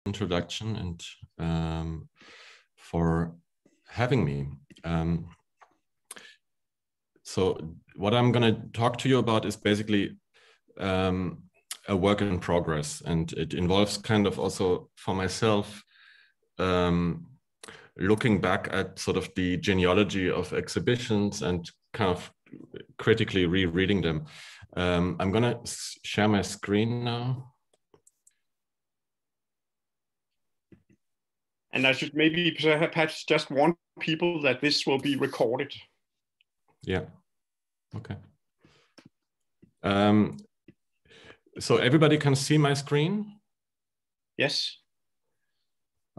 introduction and for having me. So what I'm going to talk to you about is basically a work in progress, and it involves kind of also for myself looking back at sort of the genealogy of exhibitions and kind of critically rereading them. I'm going to share my screen now. And I should maybe perhaps just warn people that this will be recorded. Yeah, okay. So everybody can see my screen? Yes.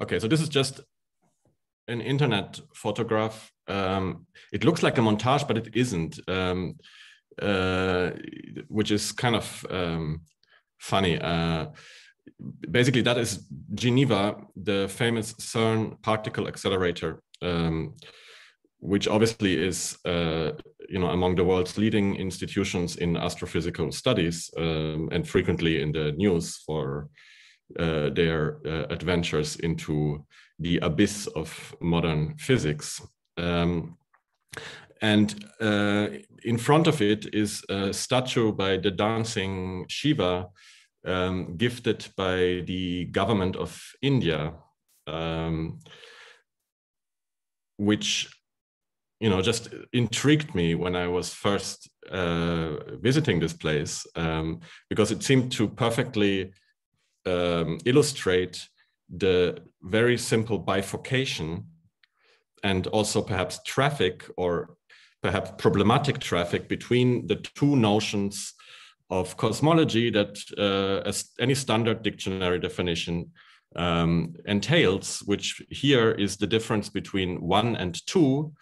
Okay, so this is just an internet photograph. It looks like a montage, but it isn't, which is kind of funny. Basically, that is Geneva, the famous CERN particle accelerator, which obviously is, among the world's leading institutions in astrophysical studies, and frequently in the news for their adventures into the abyss of modern physics. And in front of it is a statue by the dancing Shiva, gifted by the government of India, which just intrigued me when I was first visiting this place, because it seemed to perfectly illustrate the very simple bifurcation and also perhaps traffic, or perhaps problematic traffic, between the two notions of cosmology that as any standard dictionary definition entails, which here is the difference between 1 and 2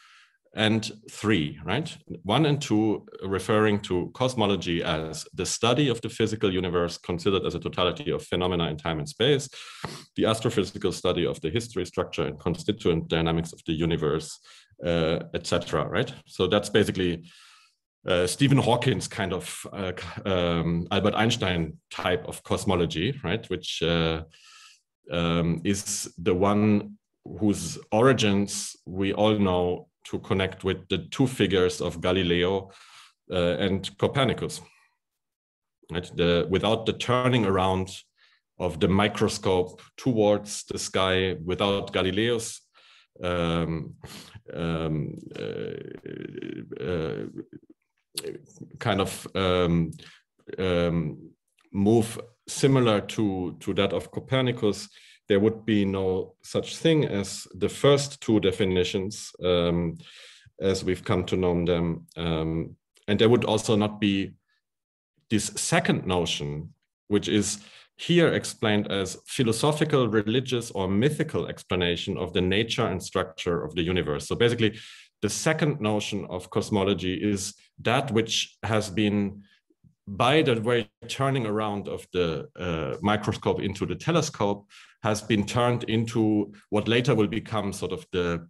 and 3, right? 1 and 2 referring to cosmology as the study of the physical universe considered as a totality of phenomena in time and space, the astrophysical study of the history, structure, and constituent dynamics of the universe, etc., right? So that's basically Stephen Hawking's kind of Albert Einstein type of cosmology, right? Which is the one whose origins we all know to connect with the two figures of Galileo and Copernicus, right? Without the turning around of the microscope towards the sky, without Galileo's kind of move similar to that of Copernicus, there would be no such thing as the first two definitions as we've come to know them. And there would also not be this second notion, which is here explained as philosophical, religious, or mythical explanation of the nature and structure of the universe. So basically, the second notion of cosmology is that which has been, by the very turning around of the microscope into the telescope, has been turned into what later will become sort of the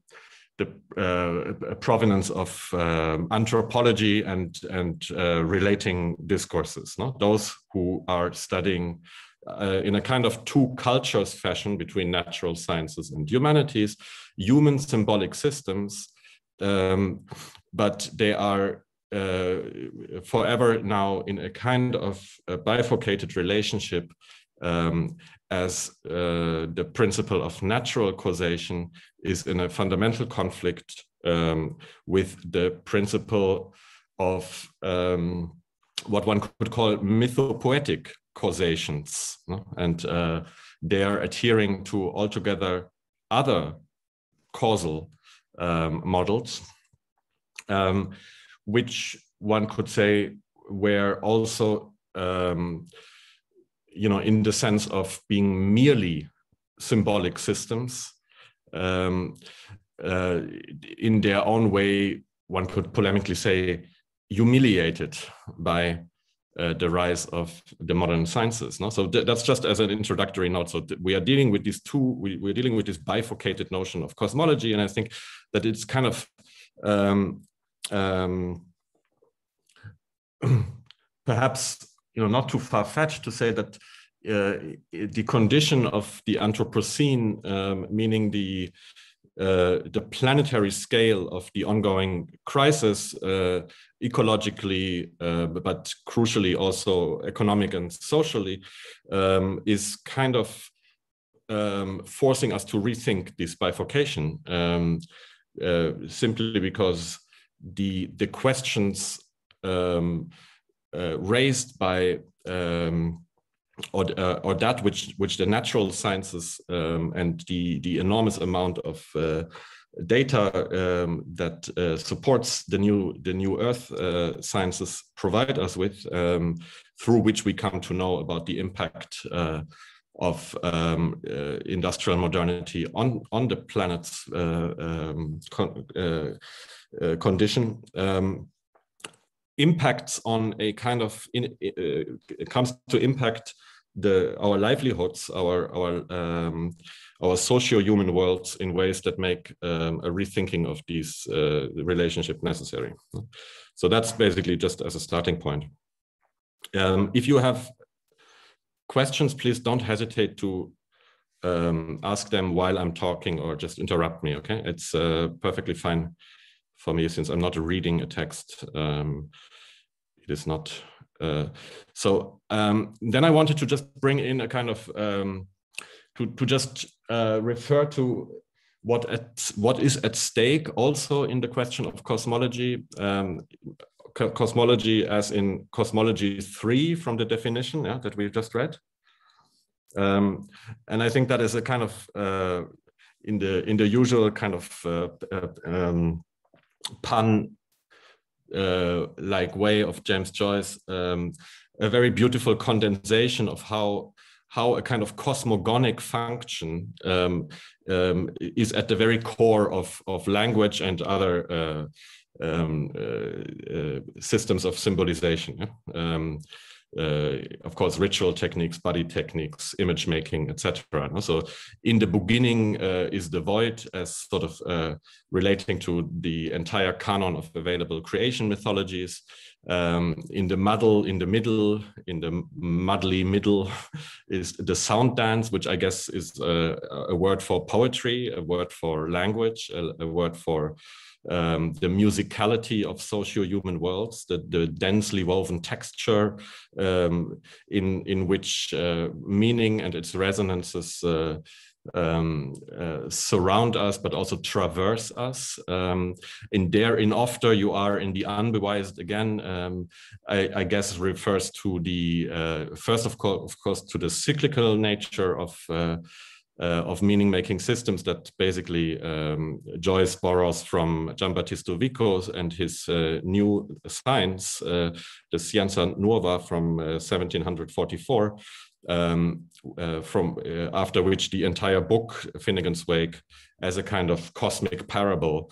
provenance of anthropology and relating discourses. No? Those who are studying in a kind of two cultures fashion between natural sciences and humanities, human symbolic systems, but they are forever now in a kind of a bifurcated relationship, as the principle of natural causation is in a fundamental conflict with the principle of what one could call mythopoetic causations, no? And they are adhering to altogether other causal models, which one could say were also, in the sense of being merely symbolic systems, in their own way, one could polemically say, humiliated by the rise of the modern sciences. No? So that's just as an introductory note. So we are dealing with these two, we're dealing with this bifurcated notion of cosmology, and I think that it's kind of perhaps not too far-fetched to say that the condition of the Anthropocene, meaning the planetary scale of the ongoing crisis, ecologically, but crucially also economic and socially, is kind of forcing us to rethink this bifurcation, simply because the questions raised by or that which the natural sciences and the enormous amount of data that supports the new Earth sciences provide us with, through which we come to know about the impact of industrial modernity on the planet's condition. Impacts on a kind of it comes to impact our livelihoods, our socio-human worlds in ways that make a rethinking of these relationship necessary. So that's basically just as a starting point. If you have questions, please don't hesitate to ask them while I'm talking, or just interrupt me. Okay, it's perfectly fine for me, since I'm not reading a text. It is not. So then I wanted to just bring in a kind of to just refer to what is at stake also in the question of cosmology. Cosmology as in cosmology 3 from the definition, yeah, that we just read. And I think that is a kind of in the usual kind of pun like way of James Joyce, a very beautiful condensation of how a kind of cosmogonic function is at the very core of language and other systems of symbolization. Of course, ritual techniques, body techniques, image making, etc. So in the beginning is the void, as sort of relating to the entire canon of available creation mythologies. In the muddly middle is the sound dance, which I guess is a word for poetry, a word for language, a word for the musicality of socio-human worlds, the densely woven texture in which meaning and its resonances surround us, but also traverse us. In after you are in the unbewised again, I guess refers to the first of course to the cyclical nature of meaning-making systems that basically Joyce borrows from Giambattista Vico and his new science, the Scienza Nuova from 1744, from after which the entire book, Finnegan's Wake, as a kind of cosmic parable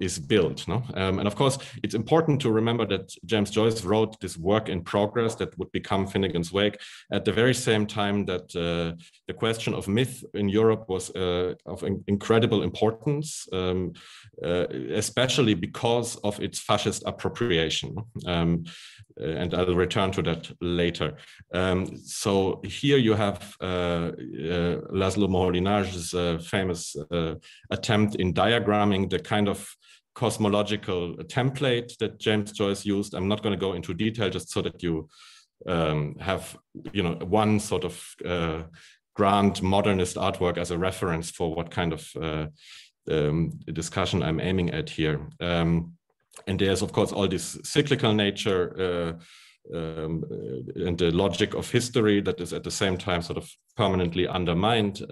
is built. No? And of course, it's important to remember that James Joyce wrote this work in progress that would become Finnegan's Wake at the very same time that the question of myth in Europe was of incredible importance, especially because of its fascist appropriation. And I'll return to that later. So here you have Laszlo Moholy-Nagy's famous attempt in diagramming the kind of cosmological template that James Joyce used. I'm not going to go into detail, just so that you have, one sort of grand modernist artwork as a reference for what kind of discussion I'm aiming at here. And there's, of course, all this cyclical nature and the logic of history that is at the same time sort of permanently undermined,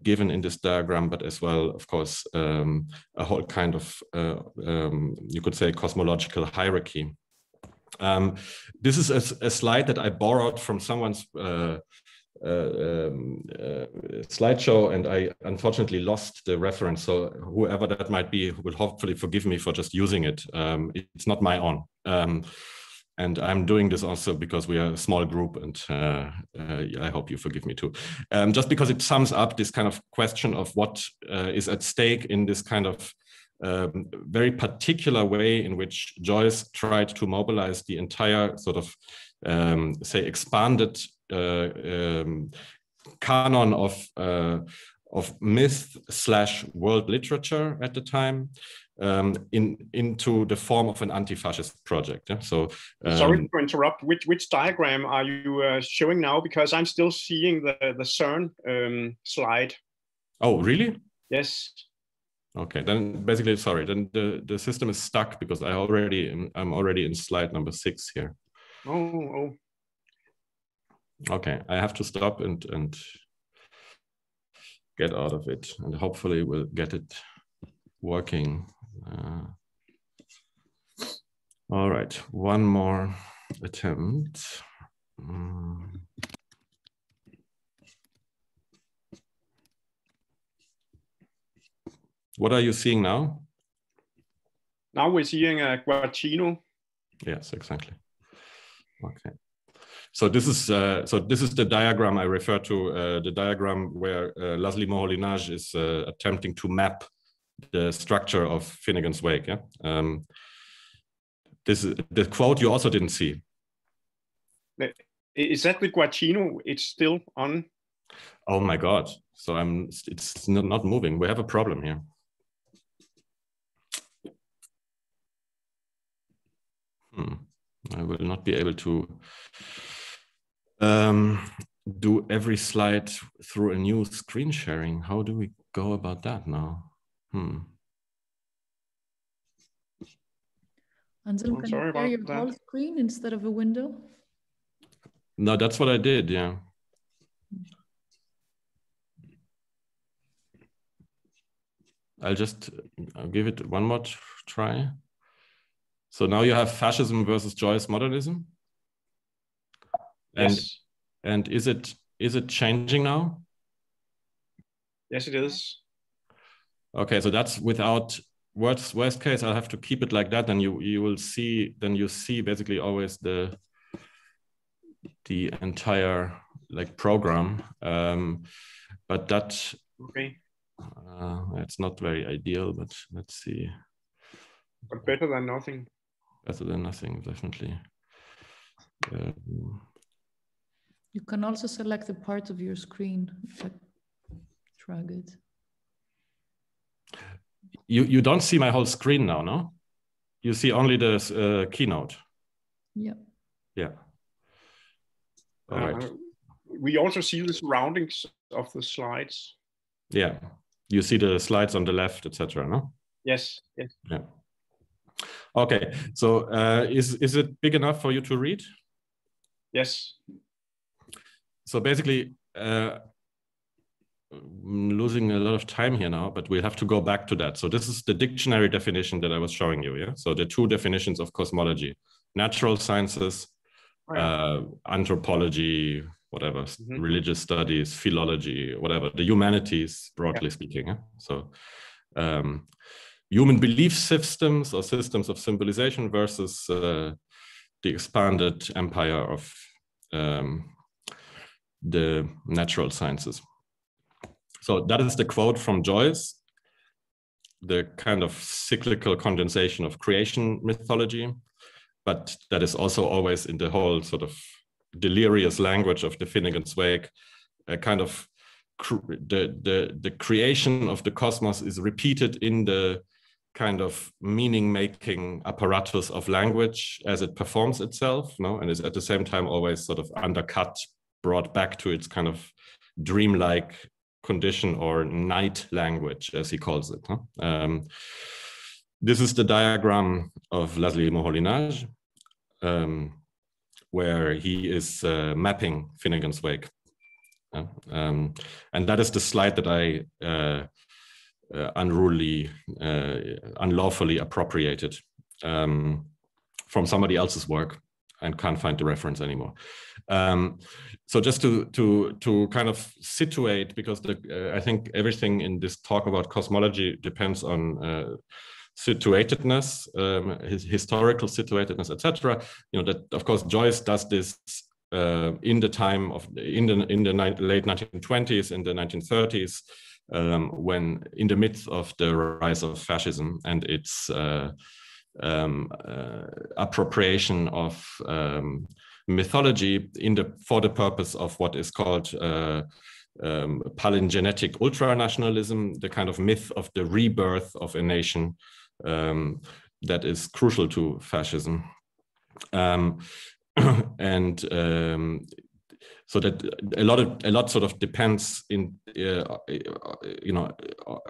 given in this diagram, but as well, of course, a whole kind of, you could say, cosmological hierarchy. This is a slide that I borrowed from someone's slideshow, and I unfortunately lost the reference. So whoever that might be will hopefully forgive me for just using it. It's not my own. And I'm doing this also because we are a small group, and I hope you forgive me too. Just because it sums up this kind of question of what is at stake in this kind of very particular way in which Joyce tried to mobilize the entire sort of say, expanded canon of myth / world literature at the time into the form of an anti-fascist project. Yeah? So sorry to interrupt. Which diagram are you showing now? Because I'm still seeing the CERN slide. Oh, really? Yes. Okay, then basically, sorry, then the system is stuck because I'm already in slide number 6 here. Oh. Okay, I have to stop and get out of it, and hopefully we'll get it working. All right, one more attempt. What are you seeing now? Now we're seeing a Guarcino. Yes, exactly. Okay. So this is the diagram I refer to, the diagram where Laszlo Moholy-Nagy is attempting to map the structure of Finnegan's Wake. Yeah? This is the quote you also didn't see. Is that the Guarcino? It's still on. Oh my God! So it's not moving. We have a problem here. I will not be able to do every slide through a new screen sharing. How do we go about that now? Anselm, can you share your whole screen instead of a window? No, that's what I did, yeah. I'll give it one more try. So now you have fascism versus Joyce modernism. Yes. And is it changing now? Yes, it is. Okay, so that's without worst case. I'll have to keep it like that. Then you will see. Then you see basically always the entire program. But that it's not very ideal. But let's see. But better than nothing. Better than nothing, definitely. You can also select a part of your screen. Drag it. You don't see my whole screen now, no? You see only the keynote. Yeah. Yeah. All right. We also see the surroundings of the slides. Yeah. You see the slides on the left, etc. No? Yes. Yes. Yeah. Okay. So is it big enough for you to read? Yes. So basically, I'm losing a lot of time here now, but we'll have to go back to that. So this is the dictionary definition that I was showing you. Yeah. So the two definitions of cosmology: natural sciences, anthropology, whatever, religious studies, philology, whatever, the humanities, broadly speaking. Yeah? So human belief systems or systems of symbolization versus the expanded empire of the natural sciences. So that is the quote from Joyce, the kind of cyclical condensation of creation mythology, but that is also always in the whole sort of delirious language of the Finnegan's Wake, a kind of the creation of the cosmos is repeated in the kind of meaning-making apparatus of language as it performs itself, no? And is at the same time always sort of undercut, brought back to its kind of dreamlike condition or night language, as he calls it. Huh? This is the diagram of Laszlo Moholy-Nagy, where he is mapping Finnegan's Wake. And that is the slide that I unlawfully appropriated from somebody else's work and can't find the reference anymore. So just to kind of situate, because I think everything in this talk about cosmology depends on situatedness, historical situatedness, etc. You know that of course Joyce does this in the time of in the late 1920s, in the 1930s, when in the midst of the rise of fascism and its appropriation of mythology for the purpose of what is called palingenetic ultranationalism, the kind of myth of the rebirth of a nation that is crucial to fascism. So that a lot sort of depends in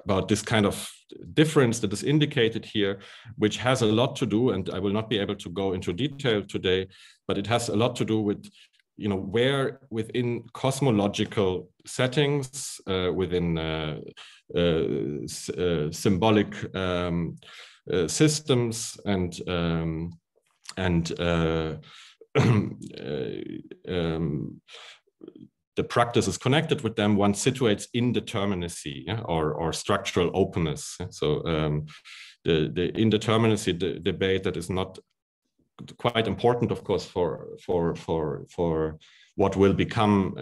about this kind of difference that is indicated here, which has a lot to do, and I will not be able to go into detail today, but it has a lot to do with where within cosmological settings, within symbolic systems and the practice is connected with them, one situates indeterminacy, yeah, or structural openness. So the indeterminacy debate that is not quite important, of course, for what will become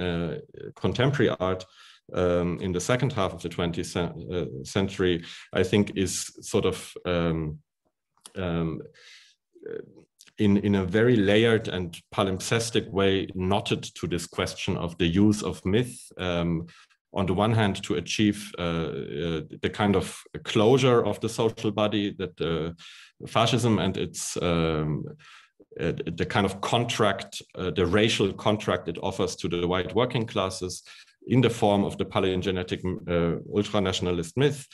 contemporary art in the second half of the 20th century, I think is sort of in a very layered and palimpsestic way knotted to this question of the use of myth, on the one hand to achieve the kind of closure of the social body that fascism and its the kind of contract, the racial contract it offers to the white working classes in the form of the palingenetic ultranationalist myth,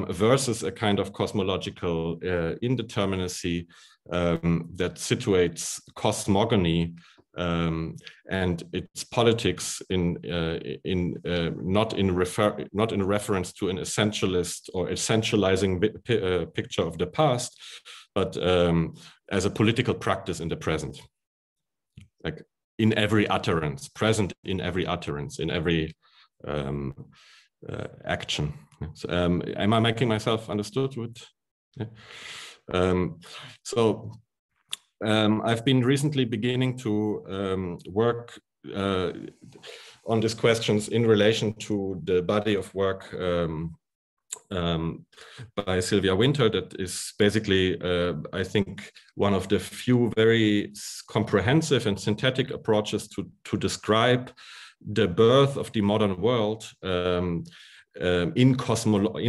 versus a kind of cosmological indeterminacy that situates cosmogony and its politics not in reference to an essentialist or essentializing picture of the past, but as a political practice in the present, like in every utterance, present in every utterance, in every action. So, am I making myself understood? Yeah. I've been recently beginning to work on these questions in relation to the body of work by Sylvia Wynter that is basically, I think, one of the few very comprehensive and synthetic approaches to describe the birth of the modern world in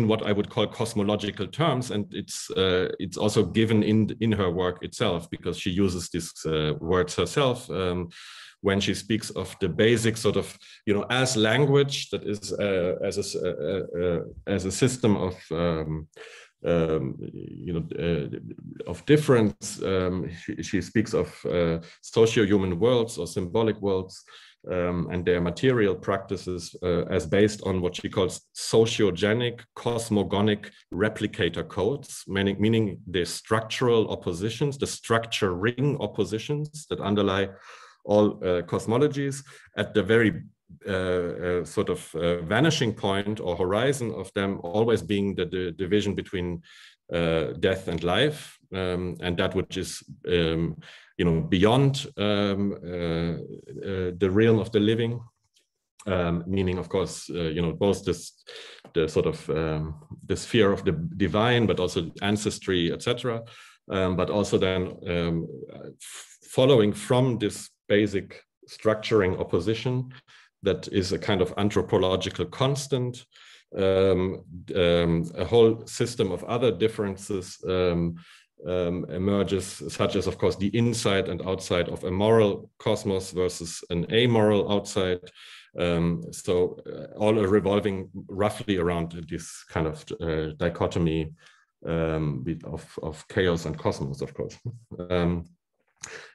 what I would call cosmological terms, and it's also given in her work itself, because she uses these words herself when she speaks of the basic sort of, as language that is as a system of of difference. She speaks of socio-human worlds or symbolic worlds, and their material practices as based on what she calls sociogenic, cosmogonic replicator codes, meaning the structural oppositions, the structure ring oppositions that underlie all cosmologies, at the very sort of vanishing point or horizon of them always being the division between death and life, and that which is beyond the realm of the living, meaning, of course, both the sort of the sphere of the divine, but also ancestry, etc. But also then following from this basic structuring opposition that is a kind of anthropological constant, a whole system of other differences emerges, such as, of course, the inside and outside of a moral cosmos versus an amoral outside. All are revolving roughly around this kind of dichotomy of chaos and cosmos, of course.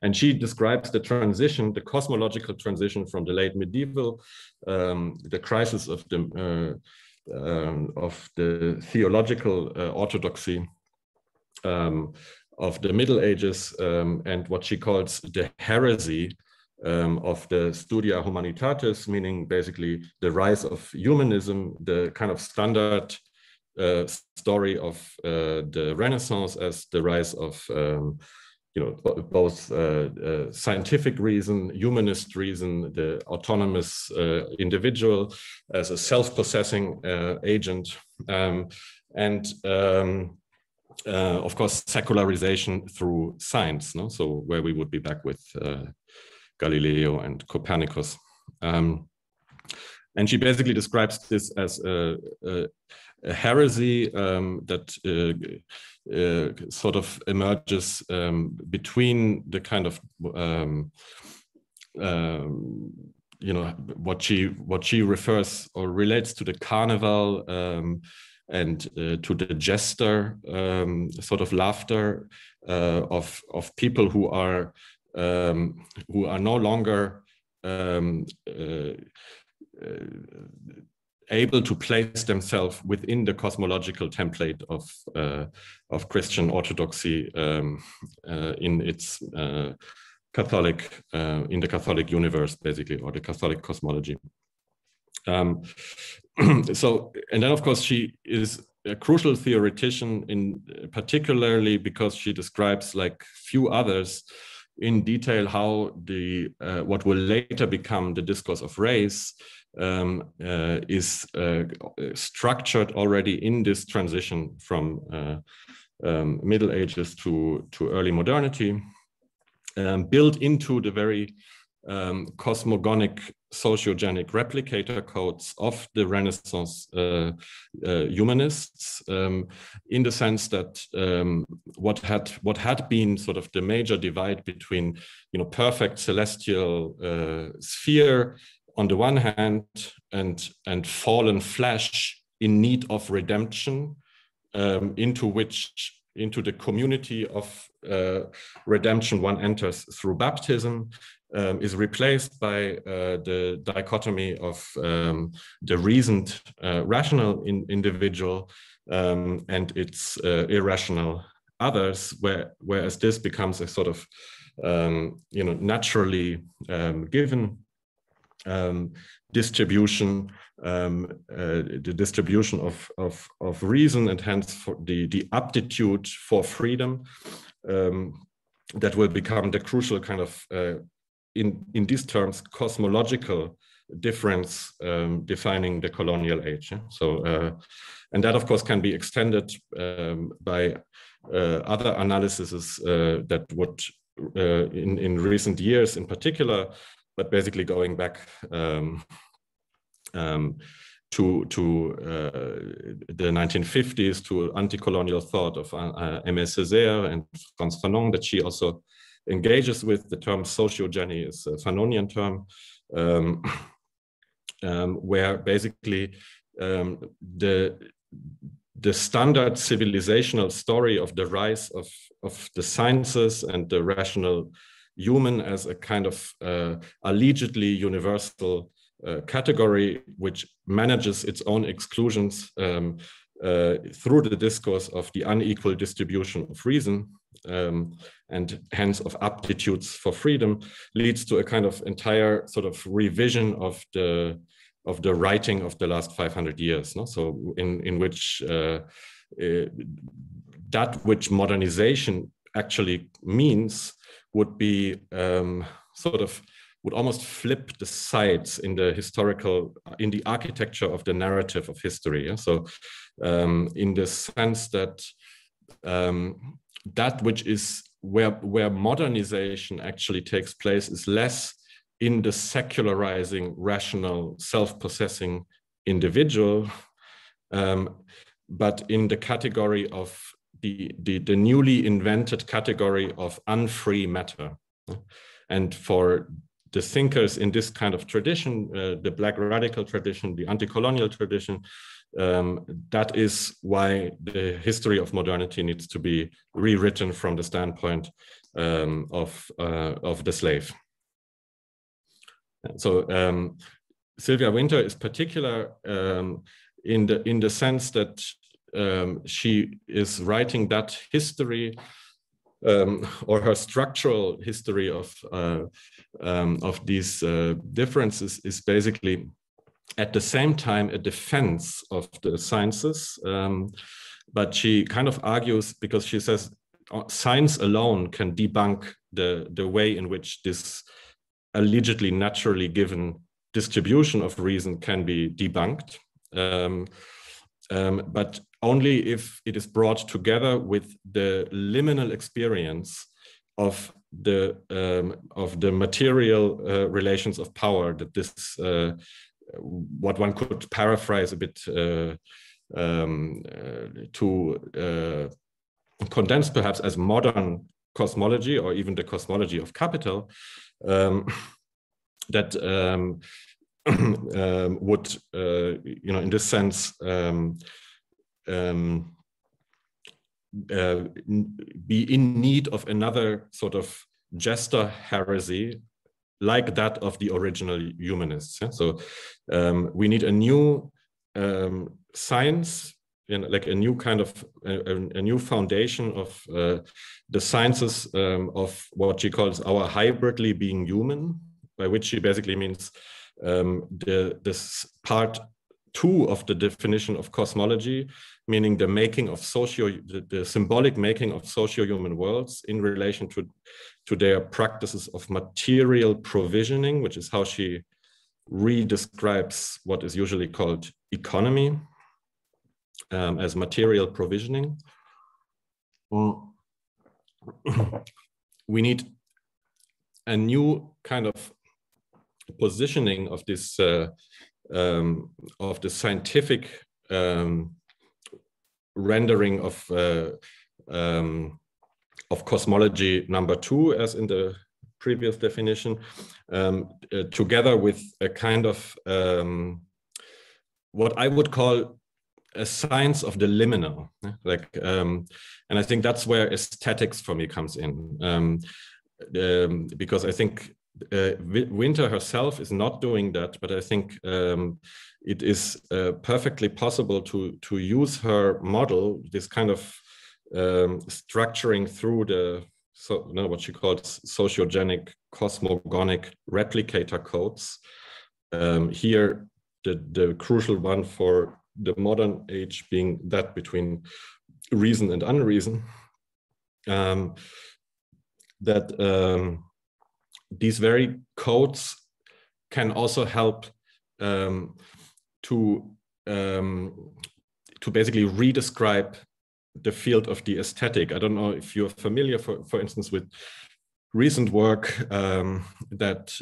And she describes the transition, the cosmological transition from the late medieval, the crisis of the theological orthodoxy of the Middle Ages, and what she calls the heresy of the Studia Humanitatis, meaning basically the rise of humanism, the kind of standard story of the Renaissance as the rise of both scientific reason, humanist reason, the autonomous individual as a self-possessing agent, and of course secularization through science. No? So where we would be back with Galileo and Copernicus. And she basically describes this as a heresy that sort of emerges between the kind of what she refers or relates to the carnival and to the jester sort of laughter of people who are no longer able to place themselves within the cosmological template of Christian orthodoxy in its Catholic in the Catholic universe, basically, or the Catholic cosmology. So, and then of course she is a crucial theoretician, particularly because she describes, like few others, in detail how the what will later become the discourse of race is structured already in this transition from Middle Ages to early modernity, built into the very cosmogonic sociogenic replicator codes of the Renaissance humanists, in the sense that what had been sort of the major divide between, perfect celestial sphere on the one hand and fallen flesh in need of redemption, into the community of redemption one enters through baptism, is replaced by the dichotomy of the reasoned rational individual and its irrational others, whereas this becomes a sort of naturally given distribution, the distribution of reason, and hence for the aptitude for freedom that will become the crucial kind of in these terms cosmological difference defining the colonial age. So and that of course can be extended by other analyses that would in recent years in particular, but basically going back to the 1950s, to anti-colonial thought of Aimé Césaire and Frantz Fanon, that she also engages with. The term sociogeny is a Fanonian term, where basically the standard civilizational story of the rise of the sciences and the rational human as a kind of allegedly universal category which manages its own exclusions through the discourse of the unequal distribution of reason and hence of aptitudes for freedom, leads to a kind of entire sort of revision of the writing of the last 500 years. No? So in which that which modernization actually means would be would almost flip the sides in the the architecture of the narrative of history. Yeah? So in the sense that that which is where modernization actually takes place is less in the secularizing, rational, self-possessing individual, but in the category of the newly invented category of unfree matter. And for the thinkers in this kind of tradition, the Black radical tradition, the anti-colonial tradition, that is why the history of modernity needs to be rewritten from the standpoint of the slave. So Sylvia Wynter is particular in the sense that she is writing that history or her structural history of these differences is basically at the same time a defense of the sciences, but she kind of argues, because she says science alone can debunk the way in which this allegedly naturally given distribution of reason can be debunked, but only if it is brought together with the liminal experience of the material relations of power, that this what one could paraphrase a bit to condense perhaps as modern cosmology, or even the cosmology of capital, that would, you know, in this sense, be in need of another sort of jester heresy like that of the original humanists. Yeah? So we need a new science, like a new kind of a new foundation of the sciences of what she calls our hybridly being human, by which she basically means this part 2 of the definition of cosmology, meaning the making of the symbolic making of socio-human worlds in relation to their practices of material provisioning, which is how she redescribes what is usually called economy as material provisioning. We need a new kind of positioning of this of the scientific rendering of cosmology number 2, as in the previous definition, together with a kind of what I would call a science of the liminal, like, and I think that's where aesthetics for me comes in, because I think Winter herself is not doing that, but I think it is perfectly possible to use her model, this kind of structuring through the what she calls sociogenic cosmogonic replicator codes. Here, the crucial one for the modern age being that between reason and unreason, that these very codes can also help to basically redescribe the field of the aesthetic. I don't know if you're familiar, for instance, with recent work that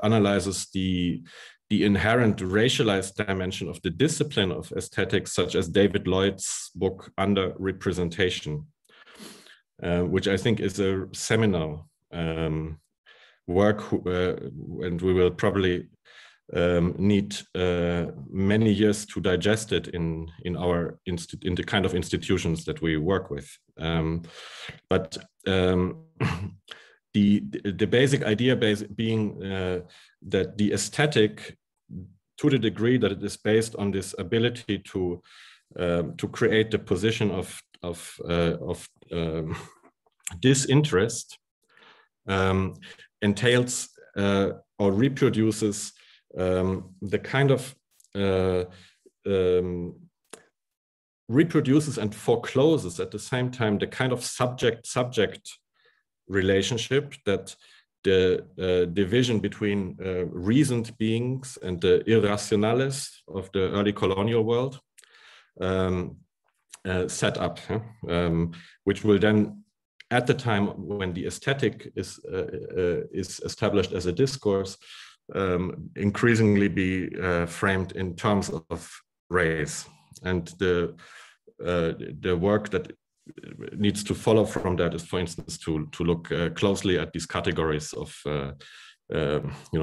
analyzes the inherent racialized dimension of the discipline of aesthetics, such as David Lloyd's book Underrepresentation, which I think is a seminal work, and we will probably need many years to digest it in the kind of institutions that we work with. But the basic idea being that the aesthetic, to the degree that it is based on this ability to create the position of disinterest, entails or reproduces the kind of reproduces and forecloses at the same time the kind of subject relationship that the division between reasoned beings and the irrationales of the early colonial world set up, which will then, at the time when the aesthetic is established as a discourse, increasingly be framed in terms of race. And the work that needs to follow from that is, for instance, to look closely at these categories of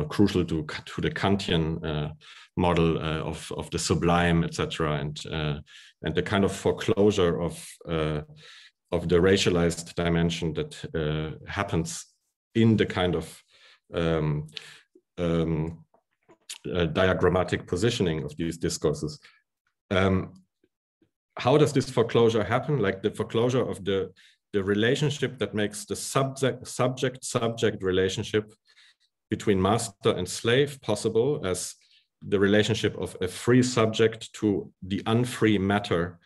crucial to the Kantian model of the sublime, etc., and the kind of foreclosure of the racialized dimension that happens in the kind of diagrammatic positioning of these discourses. How does this foreclosure happen? Like the foreclosure of the relationship that makes the subject relationship between master and slave possible as the relationship of a free subject to the unfree matter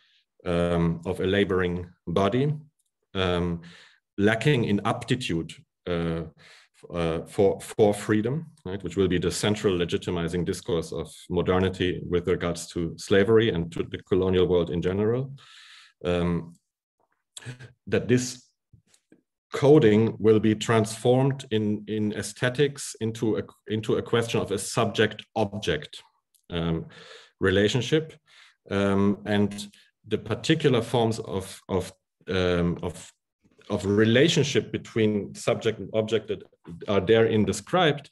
of a laboring body, lacking in aptitude for freedom, right, which will be the central legitimizing discourse of modernity with regards to slavery and to the colonial world in general. That this coding will be transformed in aesthetics into a question of a subject-object relationship, and the particular forms of relationship between subject and object that are therein described,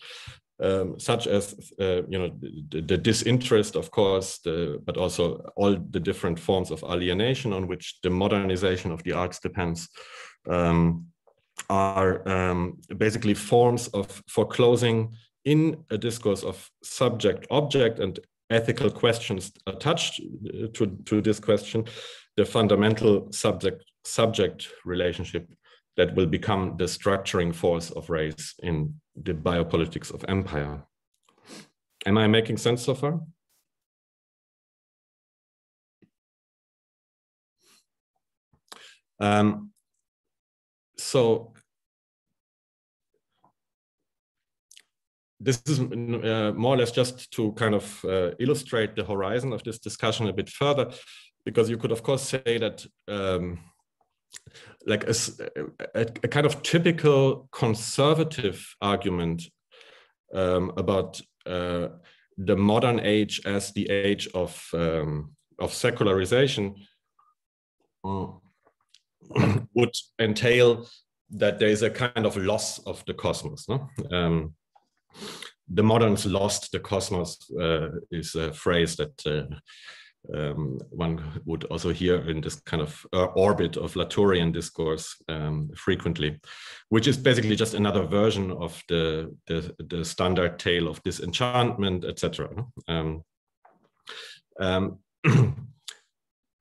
such as the disinterest, of course, but also all the different forms of alienation on which the modernization of the arts depends, are basically forms of foreclosing in a discourse of subject-object and ethical questions attached to this question, the fundamental subject relationship that will become the structuring force of race in the biopolitics of empire. Am I making sense so far? So this is more or less just to kind of illustrate the horizon of this discussion a bit further, because you could, of course, say that like a kind of typical conservative argument about the modern age as the age of secularization would entail that there is a kind of loss of the cosmos. No? The moderns lost the cosmos is a phrase that one would also hear in this kind of orbit of Latourian discourse frequently, which is basically just another version of the standard tale of disenchantment, etc.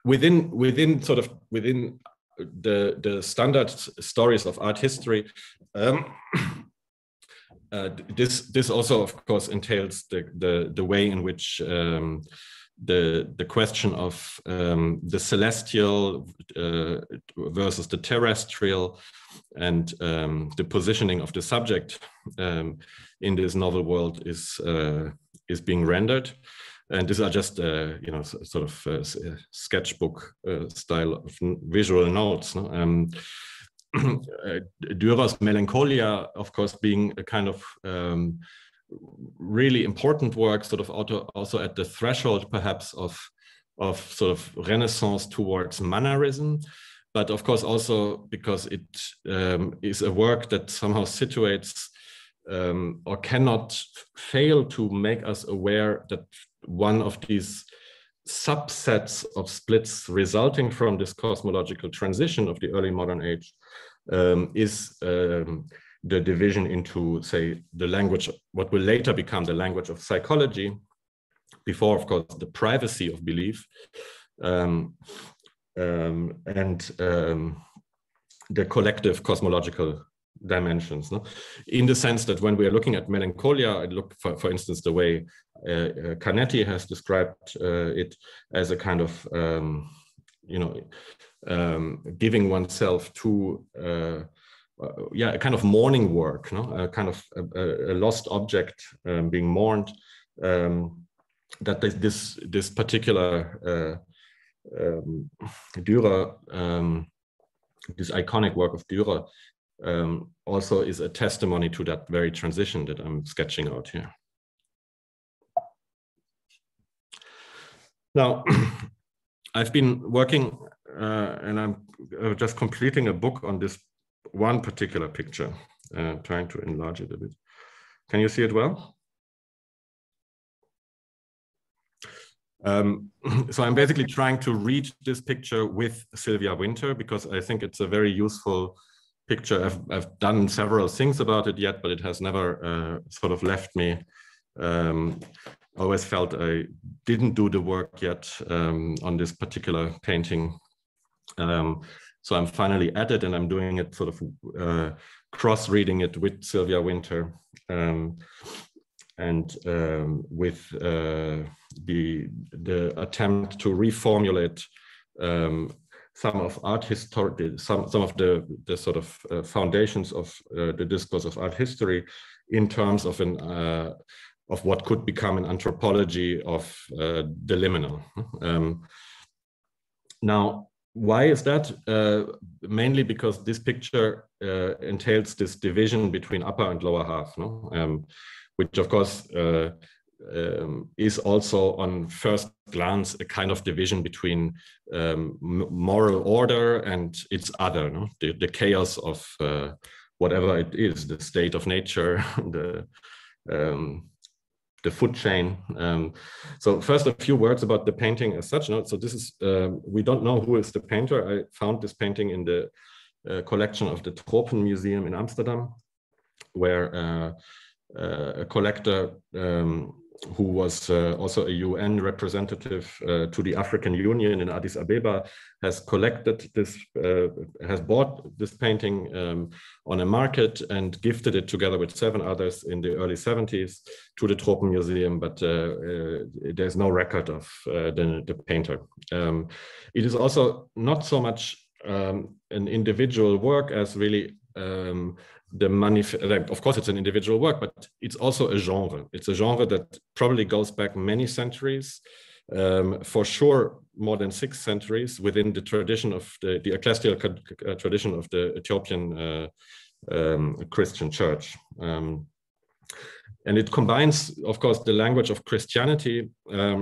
Within the standard stories of art history, this also, of course, entails the way in which the question of the celestial versus the terrestrial and the positioning of the subject in this novel world is being rendered. And these are just sort of sketchbook style of visual notes. No? Dürer's Melancholia, of course, being a kind of really important work, sort of also at the threshold, perhaps, of sort of Renaissance towards mannerism, but of course also because it is a work that somehow situates or cannot fail to make us aware that one of these subsets of splits resulting from this cosmological transition of the early modern age is the division into, say, the language, what will later become the language of psychology, before, of course, the privacy of belief, and the collective cosmological dimensions. No? In the sense that when we are looking at Melancholia, I look, for instance, the way Canetti has described it as a kind of, giving oneself to a kind of mourning work, no? A kind of a lost object being mourned. That this particular Dürer, this iconic work of Dürer, also is a testimony to that very transition that I'm sketching out here. Now, I've been working and I'm just completing a book on this one particular picture, trying to enlarge it a bit. Can you see it well? So I'm basically trying to read this picture with Sylvia Wynter because I think it's a very useful picture. I've done several things about it yet, but it has never sort of left me. I always felt I didn't do the work yet on this particular painting. So I'm finally at it, and I'm doing it sort of cross-reading it with Sylvia Wynter and with the attempt to reformulate some of art history, some of the sort of foundations of the discourse of art history in terms of of what could become an anthropology of the liminal. Now, why is that? Mainly because this picture entails this division between upper and lower half, no? Which of course is also on first glance a kind of division between moral order and its other, no? The chaos of whatever it is, the state of nature, the food chain. So first, a few words about the painting as such. No? So this is, we don't know who is the painter. I found this painting in the collection of the Tropen Museum in Amsterdam, where a collector who was also a UN representative to the African Union in Addis Abeba has collected this, has bought this painting on a market and gifted it together with 7 others in the early 70s to the Tropen Museum, but there's no record of the painter. It is also not so much an individual work as really of course it's an individual work, but it's also a genre. It's a genre that probably goes back many centuries, for sure more than 6 centuries within the tradition of the ecclesiastical tradition of the Ethiopian Christian church. And it combines, of course, the language of Christianity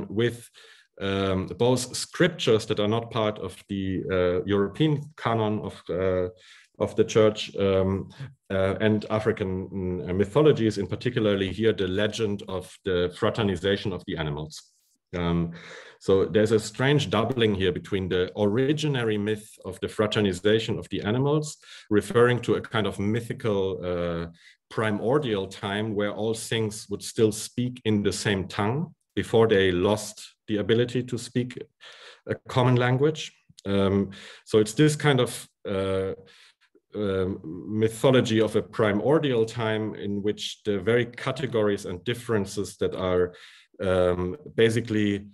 with both scriptures that are not part of the European canon of the church and African mythologies, in particularly here the legend of the fraternization of the animals. So there's a strange doubling here between the originary myth of the fraternization of the animals, referring to a kind of mythical primordial time where all things would still speak in the same tongue before they lost the ability to speak a common language. So it's this kind of mythology of a primordial time in which the very categories and differences that are basically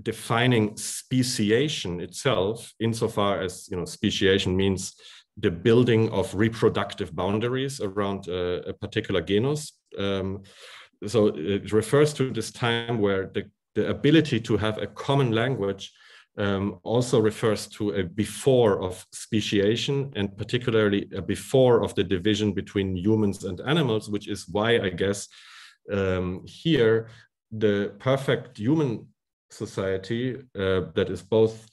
defining speciation itself, insofar as, you know, speciation means the building of reproductive boundaries around a particular genus. So it refers to this time where the ability to have a common language also refers to a before of speciation, and particularly a before of the division between humans and animals, which is why I guess here the perfect human society that is both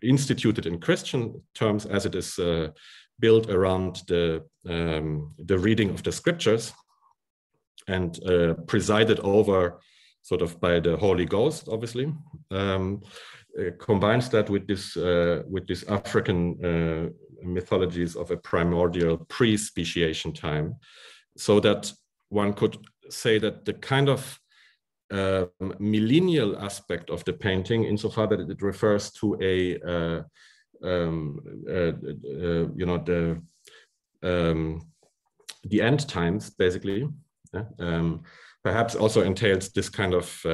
instituted in Christian terms, as it is built around the reading of the scriptures and presided over sort of by the Holy Ghost, obviously, combines that with this African mythologies of a primordial pre-speciation time, so that one could say that the kind of millennial aspect of the painting, insofar that it refers to the end times, basically. Perhaps also entails this kind of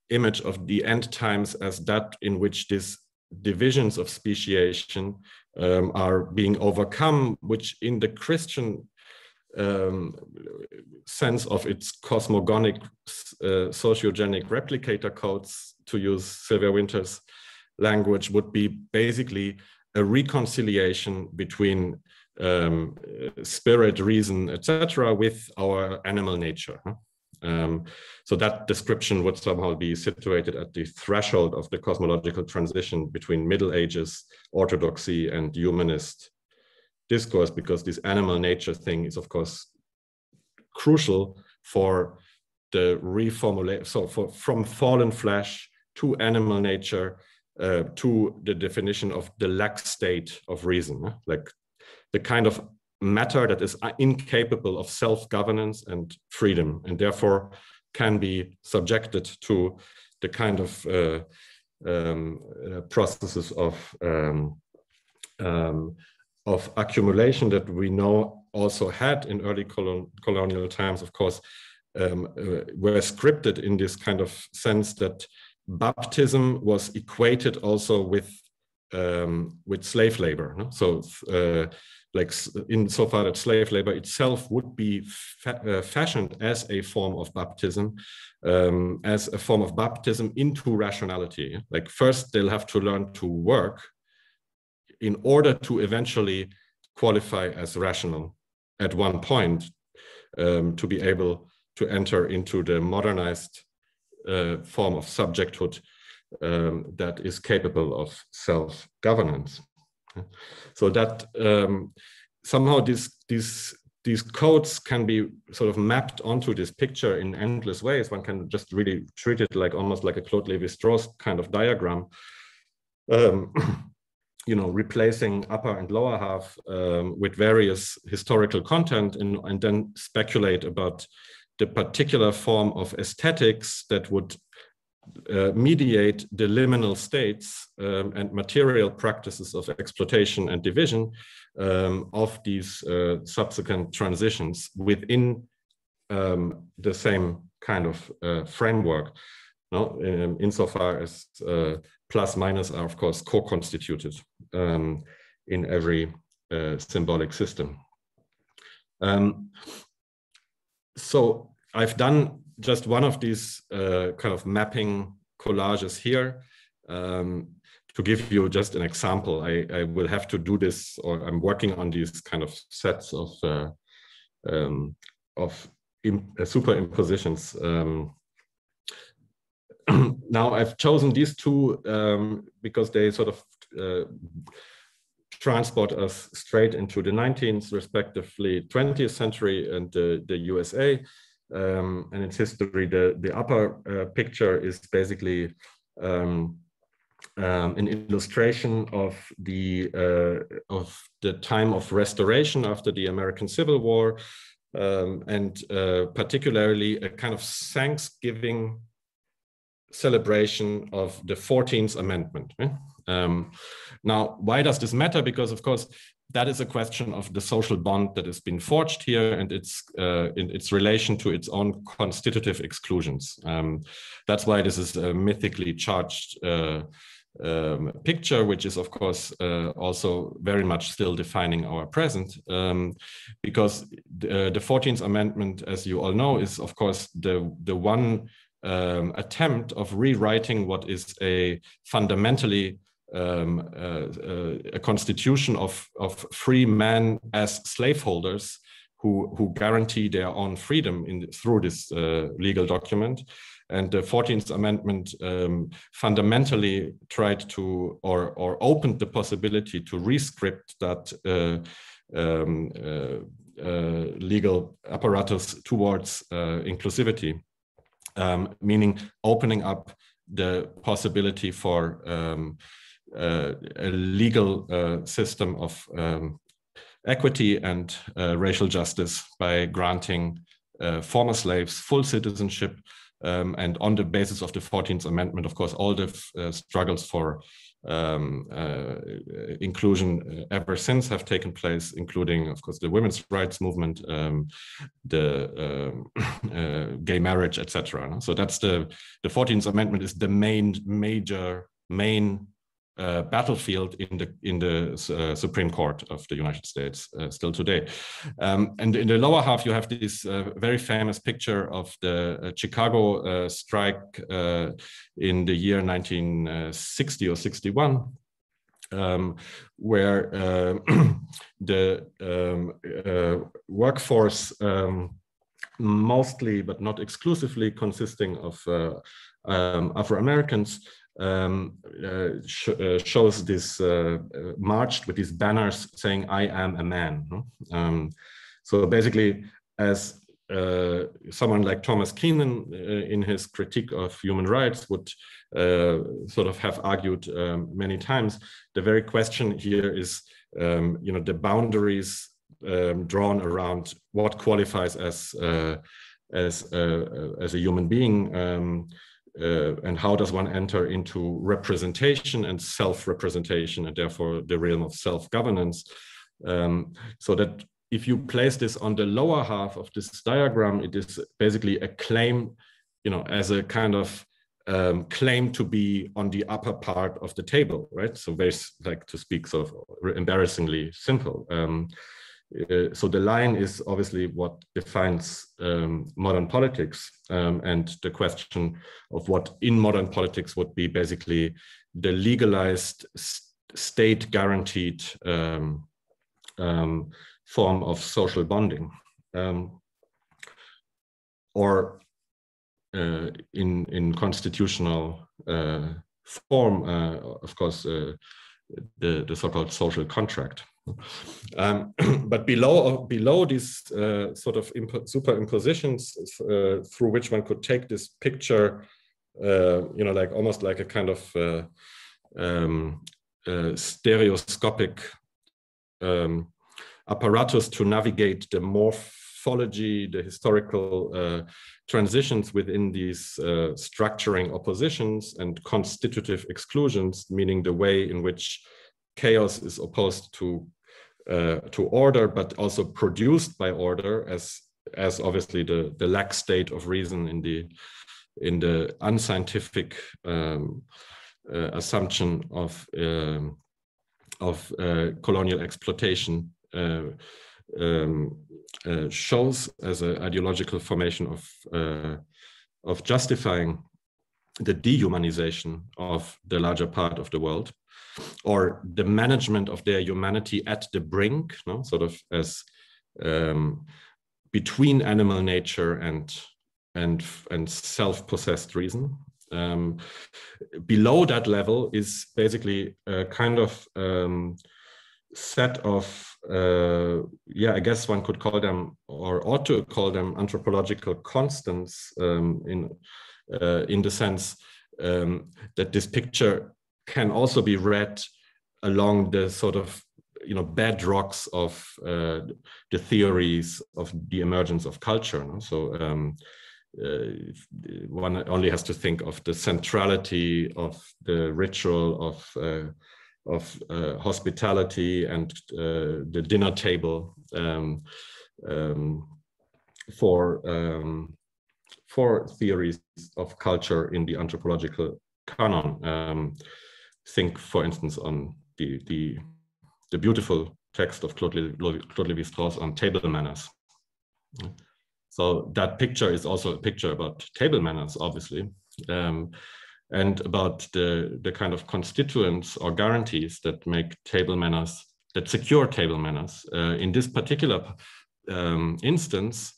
image of the end times as that in which these divisions of speciation are being overcome, which in the Christian sense of its cosmogonic sociogenic replicator codes, to use Sylvia Wynter's language, would be basically a reconciliation between spirit, reason, etc., with our animal nature. So that description would somehow be situated at the threshold of the cosmological transition between Middle Ages orthodoxy and humanist discourse, because this animal nature thing is, of course, crucial for the reformulation. So from fallen flesh to animal nature to the definition of the lax state of reason, like the kind of matter that is incapable of self-governance and freedom, and therefore can be subjected to the kind of processes of accumulation that we know also had in early colonial times, of course, were scripted in this kind of sense that baptism was equated also with slave labor. No? So like insofar that slave labor itself would be fashioned as a form of baptism, into rationality. Like first they'll have to learn to work in order to eventually qualify as rational at one point, to be able to enter into the modernized form of subjecthood that is capable of self-governance. So that somehow these codes can be sort of mapped onto this picture in endless ways. One can just really treat it like almost like a Claude Lévi-Strauss kind of diagram, you know, replacing upper and lower half with various historical content, and then speculate about the particular form of aesthetics that would mediate the liminal states and material practices of exploitation and division of these subsequent transitions within the same kind of framework. No? Insofar as plus minus are, of course, co-constituted in every symbolic system. So I've done just one of these kind of mapping collages here to give you just an example. I will have to do this, or I'm working on these kind of sets of superimpositions. Now I've chosen these two because they sort of transport us straight into the 19th, respectively 20th century and the USA and its history. The upper picture is basically an illustration of the time of restoration after the American Civil War, and particularly a kind of Thanksgiving celebration of the 14th Amendment. Now, why does this matter? Because, of course, that is a question of the social bond that has been forged here and its relation to its own constitutive exclusions. That's why this is a mythically charged picture, which is, of course, also very much still defining our present, because the 14th Amendment, as you all know, is, of course, the one attempt of rewriting what is a fundamentally a constitution of free men as slaveholders who guarantee their own freedom through this legal document. And the 14th Amendment fundamentally tried to, or opened the possibility to rescript that legal apparatus towards inclusivity. Meaning opening up the possibility for a legal system of equity and racial justice by granting former slaves full citizenship. And on the basis of the 14th Amendment, of course, all the struggles for inclusion ever since have taken place, including, of course, the women's rights movement, the gay marriage, etc. So that's the 14th Amendment is the main battlefield in the Supreme Court of the United States still today. And in the lower half, you have this very famous picture of the Chicago strike in the year 1960 or 61, where the workforce, mostly but not exclusively consisting of Afro-Americans, shows this marched with these banners saying "I am a man." So basically, as someone like Thomas Keenan in his critique of human rights would sort of have argued many times, the very question here is the boundaries drawn around what qualifies as a human being, and how does one enter into representation and self-representation, and therefore the realm of self-governance. So that if you place this on the lower half of this diagram, it is basically a claim, as a kind of claim to be on the upper part of the table, right? So very, like to speak sort of embarrassingly simple. So the line is obviously what defines modern politics, and the question of what in modern politics would be basically the legalized state guaranteed form of social bonding, or in constitutional form, of course, the so-called social contract. But below these sort of superimpositions through which one could take this picture, you know, like almost like a kind of stereoscopic apparatus to navigate the morphology, the historical transitions within these structuring oppositions and constitutive exclusions, meaning the way in which chaos is opposed to order, but also produced by order, as obviously the lax state of reason in the unscientific assumption of colonial exploitation shows as an ideological formation of justifying the dehumanization of the larger part of the world, or the management of their humanity at the brink, no? Sort of as between animal nature and self-possessed reason. Below that level is basically a kind of set of, I guess one could call them, or ought to call them, anthropological constants, in the sense that this picture can also be read along the sort of, you know, bedrocks of the theories of the emergence of culture. No? So one only has to think of the centrality of the ritual of hospitality and the dinner table for theories of culture in the anthropological canon. Think, for instance, on the beautiful text of Claude Lévi-Strauss on table manners. So that picture is also a picture about table manners, obviously, and about the kind of constituents or guarantees that make table manners, that secure table manners. In this particular instance,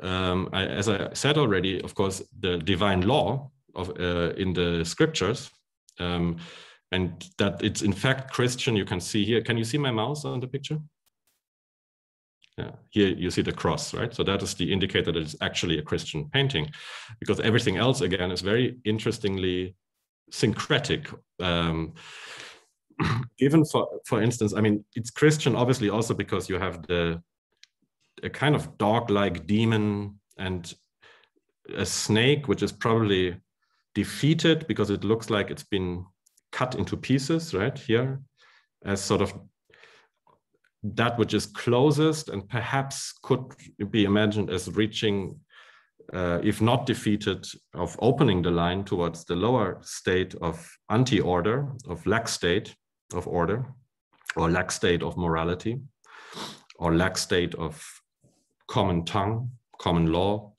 as I said already, of course, the divine law of in the scriptures, and that it's in fact Christian. You can see here. Can you see my mouse on the picture? Yeah, here you see the cross, right? So that is the indicator that it's actually a Christian painting, because everything else, again, is very interestingly syncretic. Given, for instance, I mean, it's Christian obviously also because you have a kind of dog-like demon and a snake, which is probably defeated because it looks like it's been cut into pieces, right here, as sort of that which is closest and perhaps could be imagined as reaching, if not defeated, of opening the line towards the lower state of anti-order, of lax state of order, or lax state of morality, or lax state of common tongue, common law.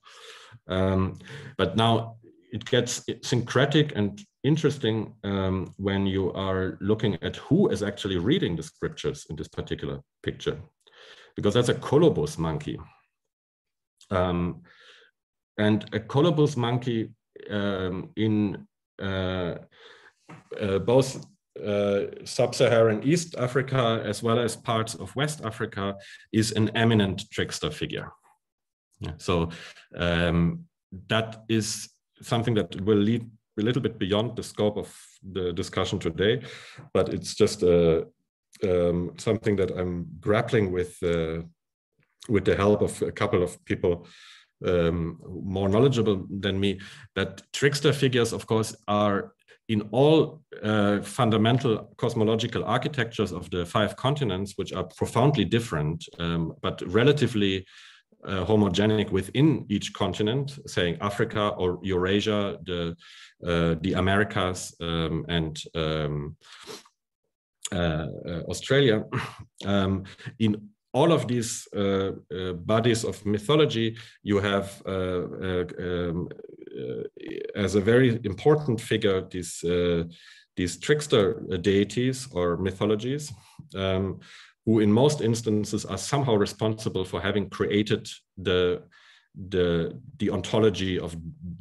But now it gets syncretic and interesting when you are looking at who is actually reading the scriptures in this particular picture, because that's a colobus monkey. And a colobus monkey in both sub-Saharan East Africa as well as parts of West Africa is an eminent trickster figure. Yeah. So that is something that will lead a little bit beyond the scope of the discussion today, but it's just something that I'm grappling with the help of a couple of people more knowledgeable than me, that trickster figures, of course, are in all fundamental cosmological architectures of the 5 continents, which are profoundly different, but relatively homogenic within each continent, saying Africa or Eurasia, the Americas, and Australia. In all of these bodies of mythology, you have as a very important figure these trickster deities or mythologies, who in most instances are somehow responsible for having created the ontology of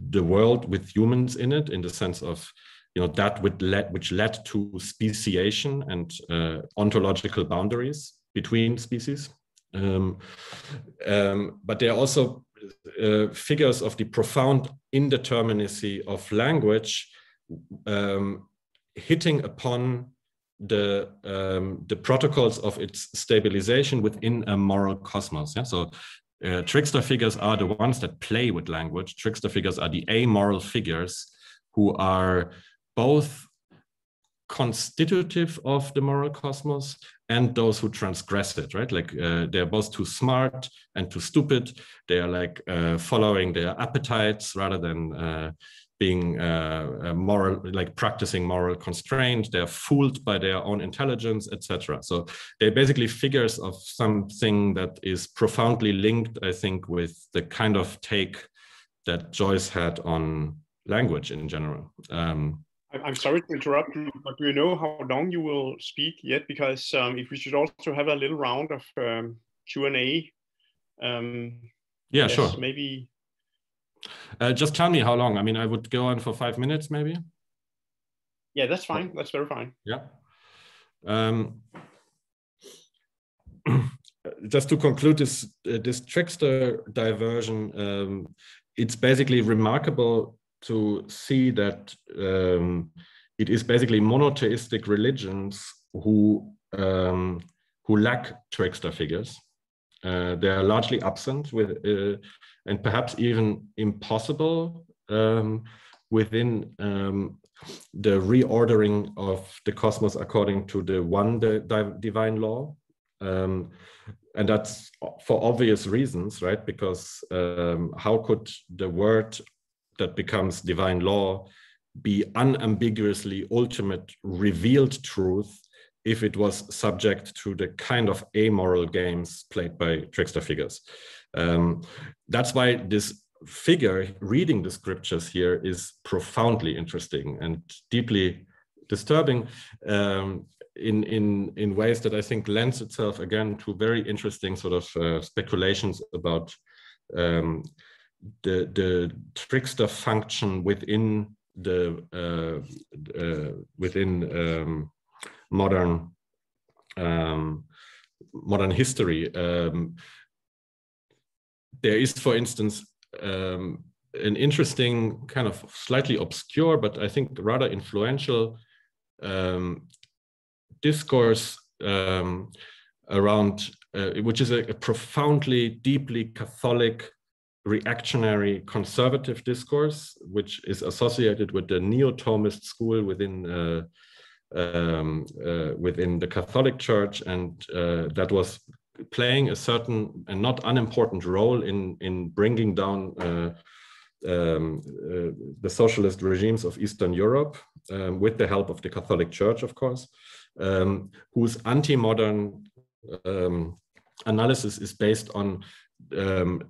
the world with humans in it, in the sense of, you know, that which led to speciation and ontological boundaries between species. But they are also figures of the profound indeterminacy of language, hitting upon the protocols of its stabilization within a moral cosmos. Yeah? So trickster figures are the ones that play with language. Trickster figures are the amoral figures who are both constitutive of the moral cosmos and those who transgress it, right? Like they're both too smart and too stupid. They are like following their appetites rather than being moral, like practicing moral constraint. They're fooled by their own intelligence, etc. So they're basically figures of something that is profoundly linked, I think, with the kind of take that Joyce had on language in general. I'm sorry to interrupt you, but do you know how long you will speak yet? Because if we should also have a little round of Q&A. Yeah, yes, sure. Maybe. Just tell me how long. I mean, I would go on for 5 minutes, maybe. Yeah, that's fine. That's very fine. Yeah. Just to conclude this trickster diversion, it's basically remarkable to see that it is basically monotheistic religions who lack trickster figures. They are largely absent with, and perhaps even impossible within the reordering of the cosmos according to the one divine law. And that's for obvious reasons, right? Because how could the word that becomes divine law be unambiguously ultimate revealed truth if it was subject to the kind of amoral games played by trickster figures? That's why this figure reading the scriptures here is profoundly interesting and deeply disturbing in ways that I think lends itself again to very interesting sort of speculations about the trickster function within modern history. There is, for instance, an interesting kind of slightly obscure, but I think rather influential discourse around, which is a profoundly, deeply Catholic, reactionary, conservative discourse, which is associated with the neo-Thomist school within the Catholic Church, and that was playing a certain and not unimportant role in bringing down the socialist regimes of Eastern Europe, with the help of the Catholic Church, of course, whose anti-modern analysis is based on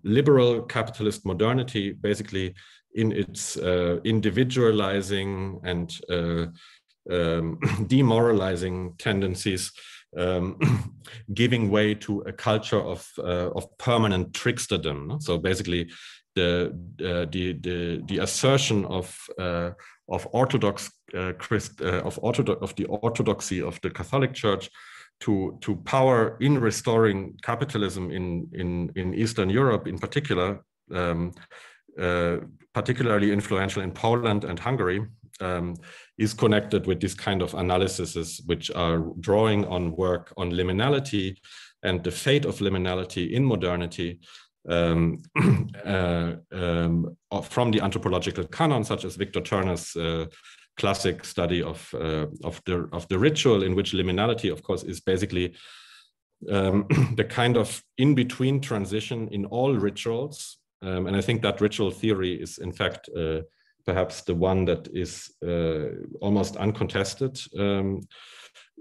liberal capitalist modernity, basically in its individualizing and demoralizing tendencies, giving way to a culture of permanent tricksterdom. So basically, the assertion of the orthodoxy of the Catholic Church to power in restoring capitalism in Eastern Europe, in particular, particularly influential in Poland and Hungary, is connected with this kind of analyses which are drawing on work on liminality and the fate of liminality in modernity, from the anthropological canon, such as Victor Turner's classic study of the ritual, in which liminality, of course, is basically the kind of in-between transition in all rituals. And I think that ritual theory is, in fact, perhaps the one that is almost uncontested, in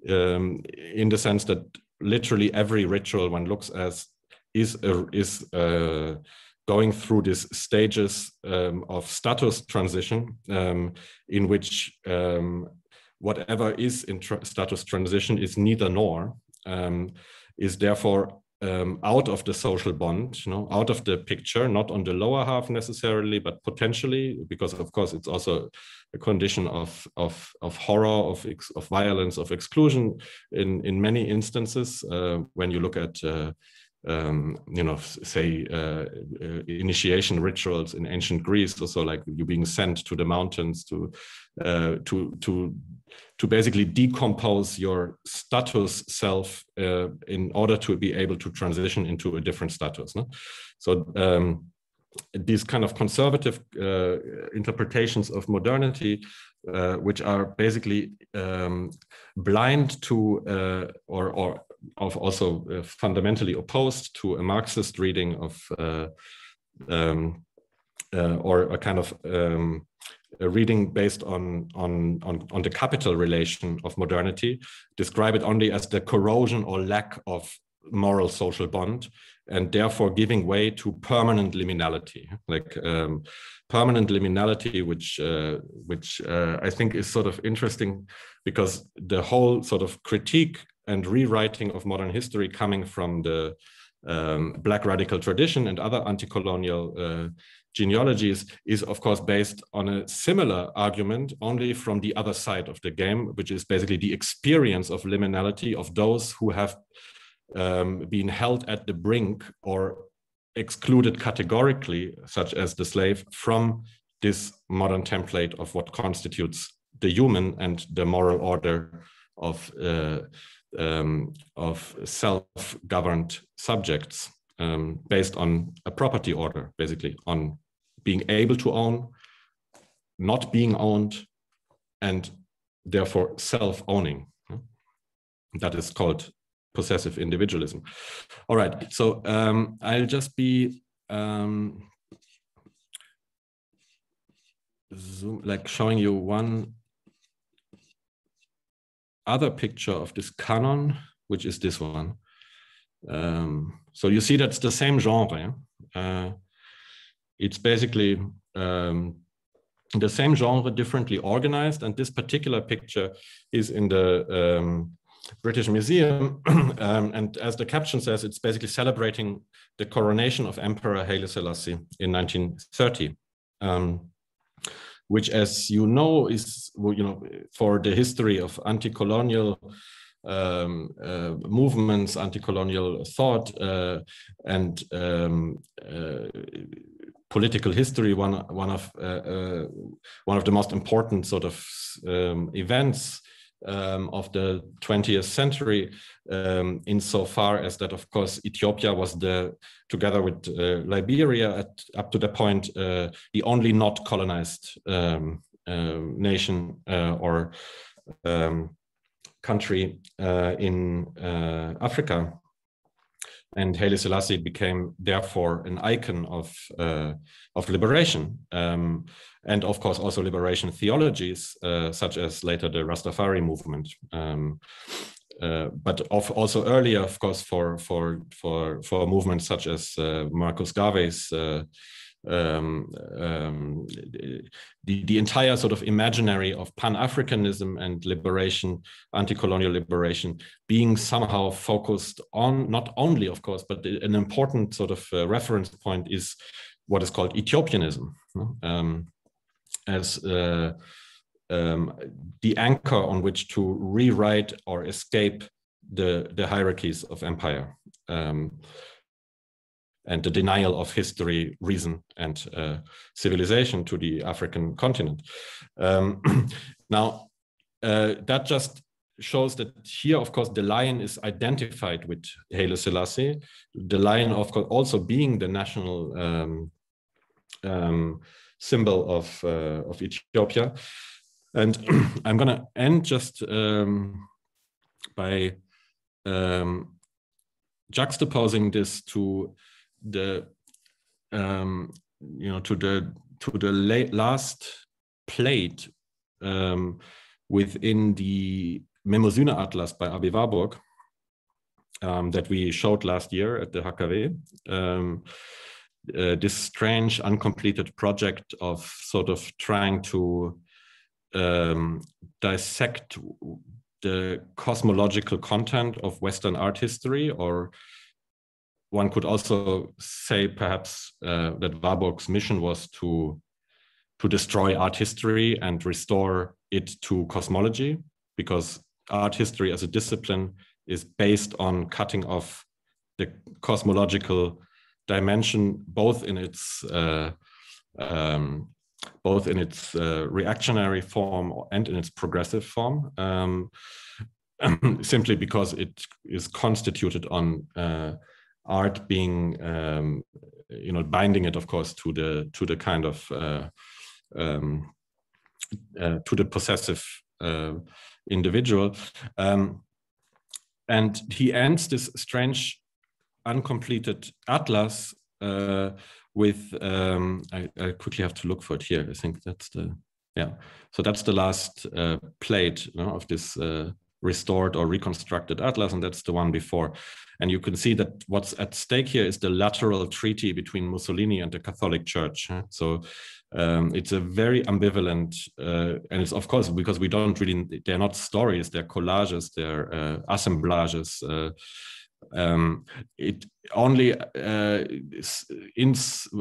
the sense that literally every ritual one looks as is going through these stages of status transition, in which whatever is in status transition is neither nor, is therefore out of the social bond, out of the picture, not on the lower half necessarily, but potentially, because of course it's also a condition of horror, of violence, of exclusion in many instances. When you look at say initiation rituals in ancient Greece, also like you being sent to the mountains to basically decompose your status self in order to be able to transition into a different status. No? So these kind of conservative interpretations of modernity, which are basically blind to or also fundamentally opposed to a Marxist reading of or a kind of a reading based on the capital relation of modernity, describe it only as the corrosion or lack of moral social bond, and therefore giving way to permanent liminality, like permanent liminality, which I think is sort of interesting, because the whole sort of critique and rewriting of modern history coming from the Black radical tradition and other anti-colonial genealogies is of course based on a similar argument, only from the other side of the game, which is basically the experience of liminality of those who have been held at the brink or excluded categorically, such as the slave, from this modern template of what constitutes the human and the moral order of self-governed subjects, based on a property order, basically on being able to own, not being owned, and therefore self-owning. That is called possessive individualism. All right, so I'll just be showing you one other picture of this canon, which is this one. So you see that's the same genre. It's basically the same genre, differently organized, and this particular picture is in the British Museum, and as the caption says, it's basically celebrating the coronation of Emperor Haile Selassie in 1930, which, as you know, is for the history of anti-colonial movements, anti-colonial thought, and political history, one of the most important sort of events of the 20th century, insofar as that, of course, Ethiopia was together with Liberia up to the point, the only not colonized nation or country in Africa. And Haile Selassie became therefore an icon of liberation, and of course also liberation theologies, such as later the Rastafari movement, but also earlier, of course, for movements such as Marcus Garvey's. The entire sort of imaginary of Pan-Africanism and liberation, anti-colonial liberation, being somehow focused on, not only, of course, but an important sort of reference point is what is called Ethiopianism, as the anchor on which to rewrite or escape the hierarchies of empire. And the denial of history, reason, and civilization to the African continent. Now, that just shows that here, of course, the lion is identified with Haile Selassie, the lion, of course, also being the national symbol of Ethiopia. And I'm going to end just by juxtaposing this to the last plate within the Mnemosyne Atlas by Abi Warburg that we showed last year at the HKW. This strange uncompleted project of sort of trying to dissect the cosmological content of Western art history, or one could also say perhaps that Warburg's mission was to destroy art history and restore it to cosmology, because art history as a discipline is based on cutting off the cosmological dimension, both in its reactionary form and in its progressive form, simply because it is constituted on art being, binding it, of course, to the kind of to the possessive individual. And he ends this strange uncompleted atlas with, I quickly have to look for it here. I think that's the, yeah. So that's the last plate, you know, of this restored or reconstructed atlas, and that's the one before. And you can see that what's at stake here is the lateral treaty between Mussolini and the Catholic Church. So it's a very ambivalent, and it's of course because we don't really, they're not stories, they're collages, they're assemblages. It only,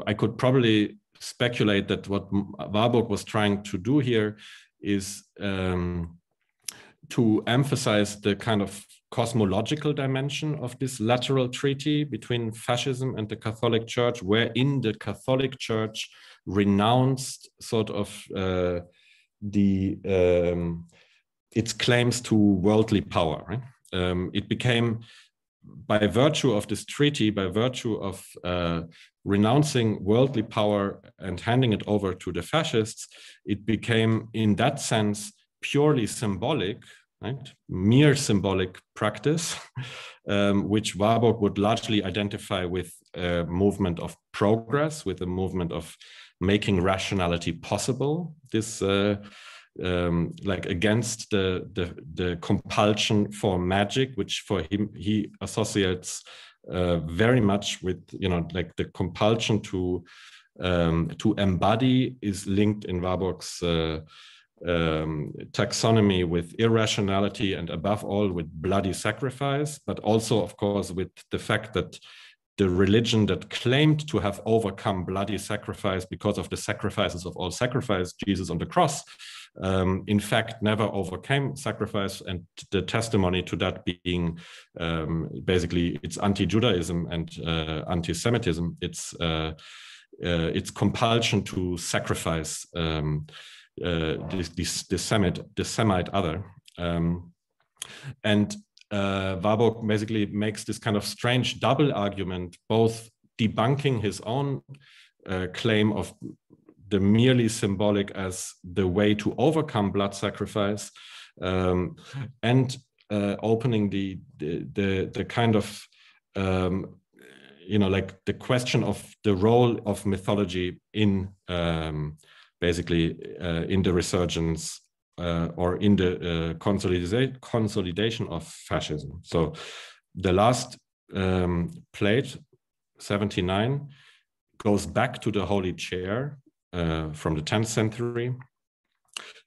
I could probably speculate that what Warburg was trying to do here is to emphasize the kind of cosmological dimension of this lateral treaty between fascism and the Catholic Church, wherein the Catholic Church renounced sort of its claims to worldly power. Right? It became, by virtue of this treaty, by virtue of renouncing worldly power and handing it over to the fascists, it became, in that sense, purely symbolic, right? Mere symbolic practice, which Warburg would largely identify with a movement of progress, with a movement of making rationality possible. This like against the compulsion for magic, which for him he associates very much with, you know, like the compulsion to embody is linked in Warburg's taxonomy with irrationality and above all with bloody sacrifice, but also of course with the fact that the religion that claimed to have overcome bloody sacrifice because of the sacrifices of all sacrifice, Jesus on the cross, in fact never overcame sacrifice, and the testimony to that being basically it's anti-Judaism and anti-Semitism. It's compulsion to sacrifice the Semite other, and Warburg basically makes this kind of strange double argument, both debunking his own claim of the merely symbolic as the way to overcome blood sacrifice, and opening the kind of you know, like the question of the role of mythology in basically in the resurgence or in the consolidation of fascism. So the last plate, 79, goes back to the Holy Chair from the 10th century,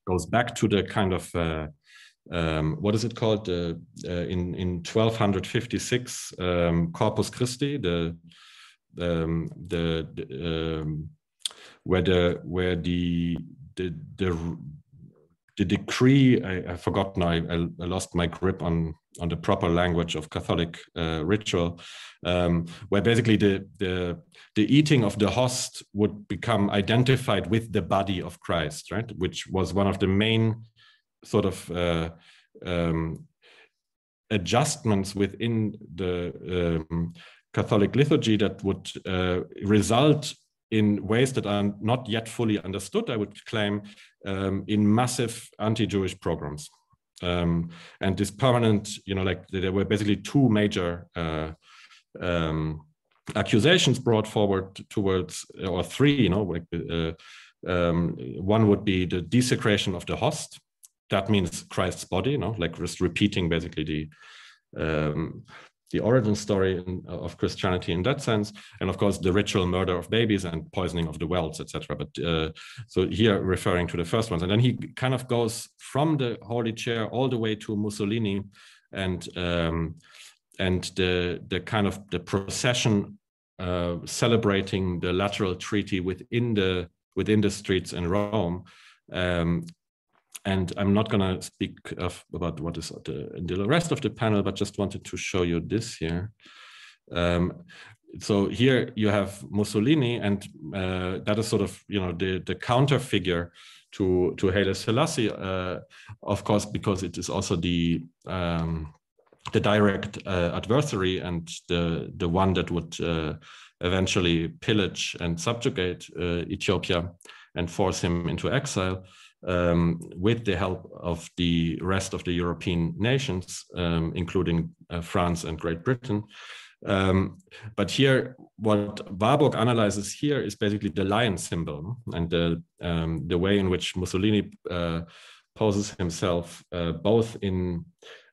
goes back to the kind of, what is it called? In 1256, Corpus Christi, where the decree, I forgot now, I lost my grip on the proper language of Catholic ritual, where basically the eating of the host would become identified with the body of Christ, right? Which was one of the main sort of adjustments within the Catholic liturgy that would result in ways that are not yet fully understood, I would claim, in massive anti-Jewish pogroms. And this permanent, you know, like there were basically two major accusations brought forward towards, or three, you know, like, one would be the desecration of the host. That means Christ's body, you know, like just repeating basically the origin story of Christianity in that sense, and of course the ritual murder of babies and poisoning of the wells, etc. But so here referring to the first ones, and then he kind of goes from the Holy Chair all the way to Mussolini, and the kind of the procession celebrating the Lateral Treaty within the streets in Rome. And I'm not going to speak about what is in the rest of the panel, but just wanted to show you this here. So here you have Mussolini, and that is sort of, you know, the counter figure to Haile Selassie, of course, because it is also the direct adversary and the one that would eventually pillage and subjugate Ethiopia and force him into exile. With the help of the rest of the European nations, including France and Great Britain. But here, what Warburg analyzes here is basically the lion symbol, and the way in which Mussolini poses himself both in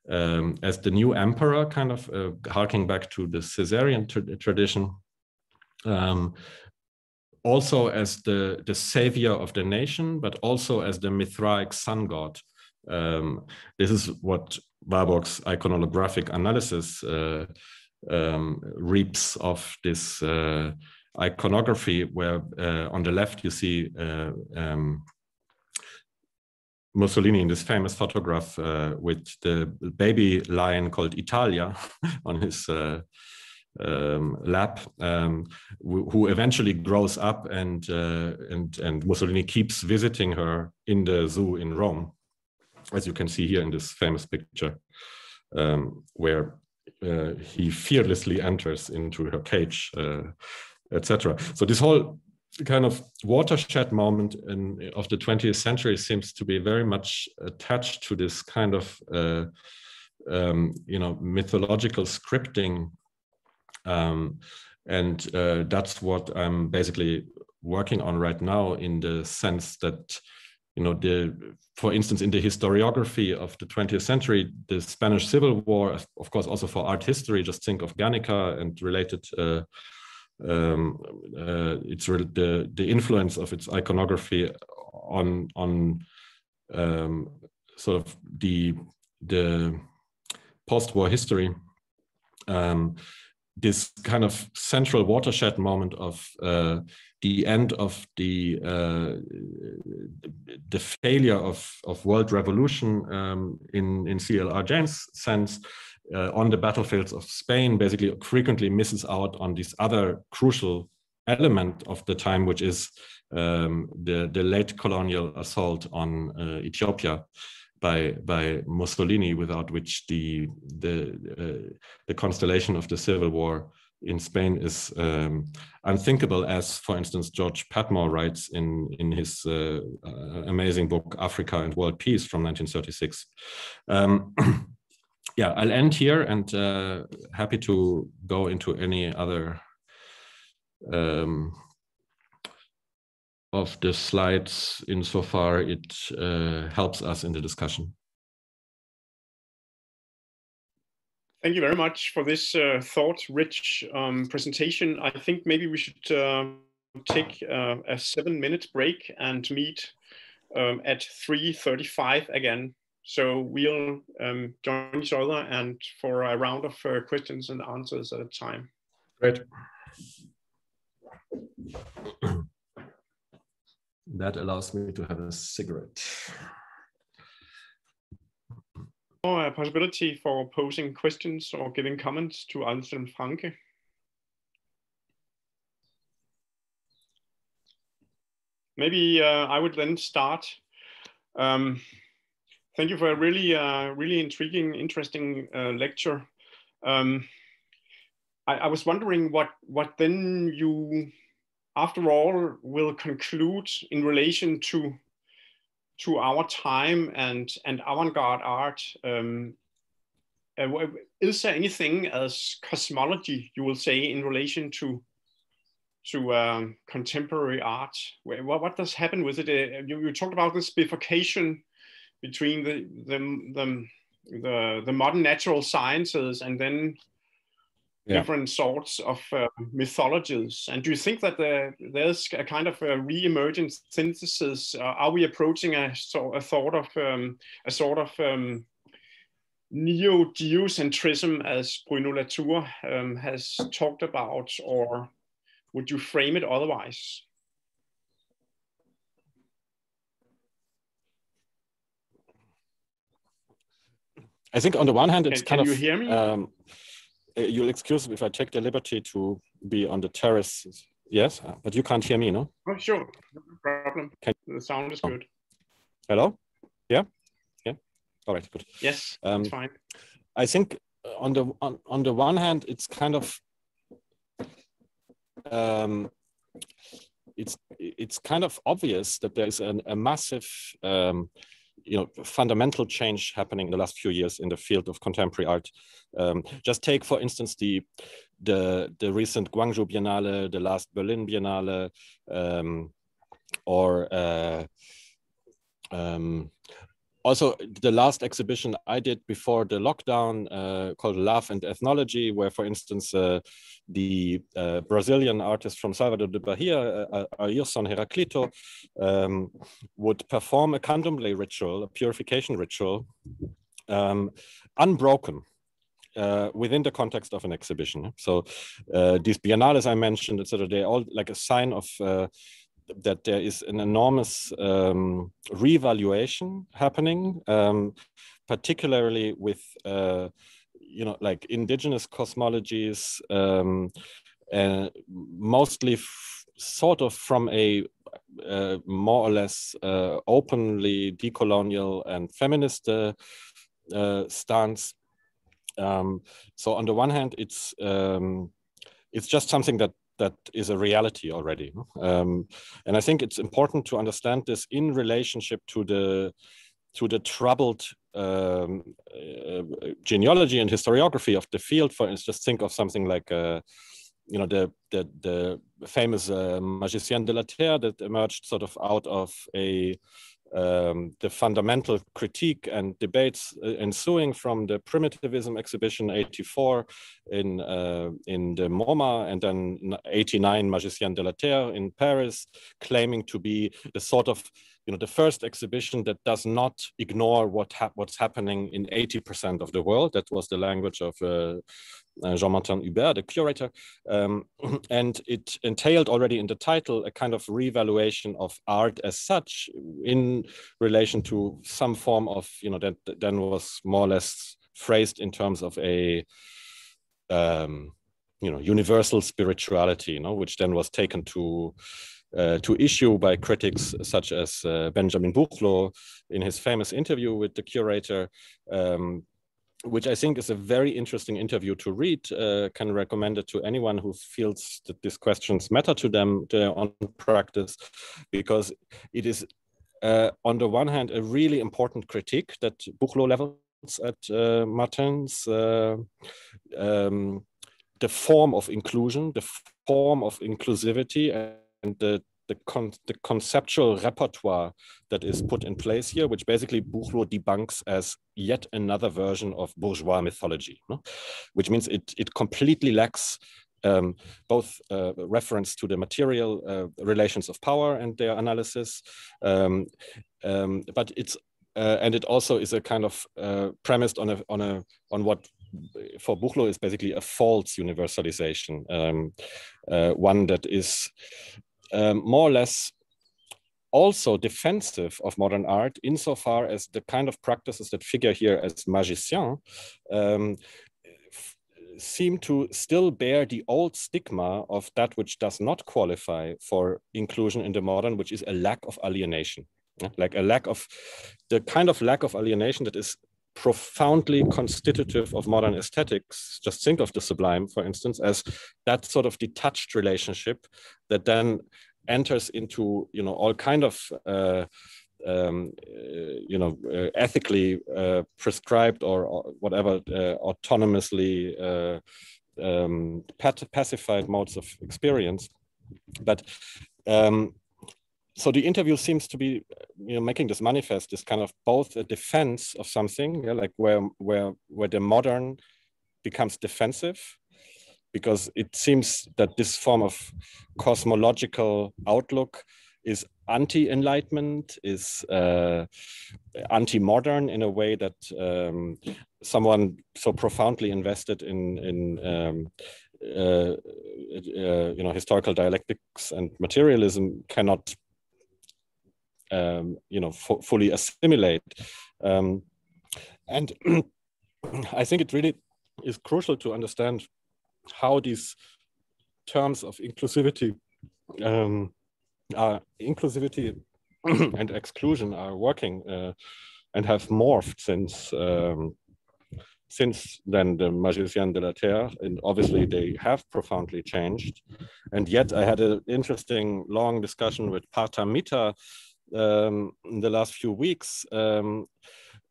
as the new emperor, kind of harking back to the Caesarian tradition, also as the savior of the nation, but also as the Mithraic sun god. This is what Warburg's iconographic analysis reaps of this iconography, where on the left you see Mussolini in this famous photograph with the baby lion called Italia on his lap, who eventually grows up, and Mussolini keeps visiting her in the zoo in Rome, as you can see here in this famous picture, where he fearlessly enters into her cage, etc. So this whole kind of watershed moment of the 20th century seems to be very much attached to this kind of you know, mythological scripting. And that's what I'm basically working on right now, in the sense that, you know, for instance, in the historiography of the 20th century, the Spanish Civil War, of course, also for art history, just think of Guernica and related, it's the influence of its iconography on sort of the post-war history. This kind of central watershed moment of the end of the failure of world revolution in C.L.R. James' sense on the battlefields of Spain, basically frequently misses out on this other crucial element of the time, which is the late colonial assault on Ethiopia by Mussolini, without which the constellation of the civil war in Spain is unthinkable, as, for instance, George Padmore writes in his amazing book Africa and World Peace from 1936. Yeah, I'll end here, and happy to go into any other of the slides insofar it helps us in the discussion. Thank you very much for this thought-rich presentation. I think maybe we should take a 7-minute break and meet at 3:35 again. So we'll join each other and for a round of questions and answers at a time. Great. That allows me to have a cigarette. Or a possibility for posing questions or giving comments to Anselm Franke. Maybe I would then start. Thank you for a really intriguing, interesting lecture. I was wondering what then you, after all, will conclude in relation to our time and avant-garde art. is there anything as cosmology, you will say, in relation to contemporary art? What does happen with it? You talked about this bifurcation between the modern natural sciences and then different sorts of mythologies. And do you think that there's a kind of a re-emergent synthesis? Are we approaching a sort of neo-geocentrism, as Bruno Latour has talked about, or would you frame it otherwise? I think on the one hand, it's can you hear me? You'll excuse me if I take the liberty to be on the terrace. Yes, but you can't hear me, no? Oh, sure, no problem. The sound is good. Hello? Yeah? Yeah? All right, good. Yes, it's fine. I think on the one hand, it's kind of it's kind of obvious that there's a massive fundamental change happening in the last few years in the field of contemporary art. Just take, for instance, the recent Guangzhou Biennale, the last Berlin Biennale, or also the last exhibition I did before the lockdown called Love and Ethnology, where, for instance, the Brazilian artist from Salvador de Bahia, Ayrton Heraclito, would perform a candomblé ritual, a purification ritual, unbroken within the context of an exhibition. So these biennales I mentioned, etc., they're all like a sign of that there is an enormous revaluation happening, particularly with like indigenous cosmologies, mostly sort of from a more or less openly decolonial and feminist stance. So on the one hand, it's just something that is a reality already. And I think it's important to understand this in relationship to the troubled genealogy and historiography of the field. For instance, just think of something like the famous Magicien de la Terre that emerged sort of out of the fundamental critique and debates ensuing from the primitivism exhibition 84 in the MoMA, and then 89 Magicien de la Terre in Paris, claiming to be the sort of the first exhibition that does not ignore what's happening in 80% of the world. That was the language of Jean-Martin Hubert, the curator, and it entailed already in the title a kind of revaluation of art as such in relation to some form of that then was more or less phrased in terms of a universal spirituality, which then was taken to issue by critics such as Benjamin Buchloh in his famous interview with the curator, which I think is a very interesting interview to read. Can recommend it to anyone who feels that these questions matter to them, to their own practice, because it is, on the one hand, a really important critique that Buchloh levels at Martin's, the form of inclusion, the form of inclusivity, and the conceptual repertoire that is put in place here, which basically Buchloh debunks as yet another version of bourgeois mythology, which means it completely lacks both reference to the material relations of power and their analysis, but it's and it also is a kind of premised on what for Buchloh is basically a false universalization, one that is more or less also defensive of modern art, insofar as the kind of practices that figure here as magiciens seem to still bear the old stigma of that which does not qualify for inclusion in the modern, which is a lack of alienation, like a lack of the kind of lack of alienation that is profoundly constitutive of modern aesthetics. Just think of the sublime, for instance, as that sort of detached relationship that then enters into all kind of ethically prescribed or whatever autonomously pacified modes of experience. But so the interview seems to be, making this manifest, is kind of both a defense of something, like where the modern becomes defensive, because it seems that this form of cosmological outlook is anti-enlightenment, is anti-modern in a way that someone so profoundly invested in historical dialectics and materialism cannot fully assimilate. And I think it really is crucial to understand how these terms of inclusivity and exclusion are working and have morphed since then, the Magiciens de la Terre, and obviously they have profoundly changed. And yet I had an interesting long discussion with Partamita in the last few weeks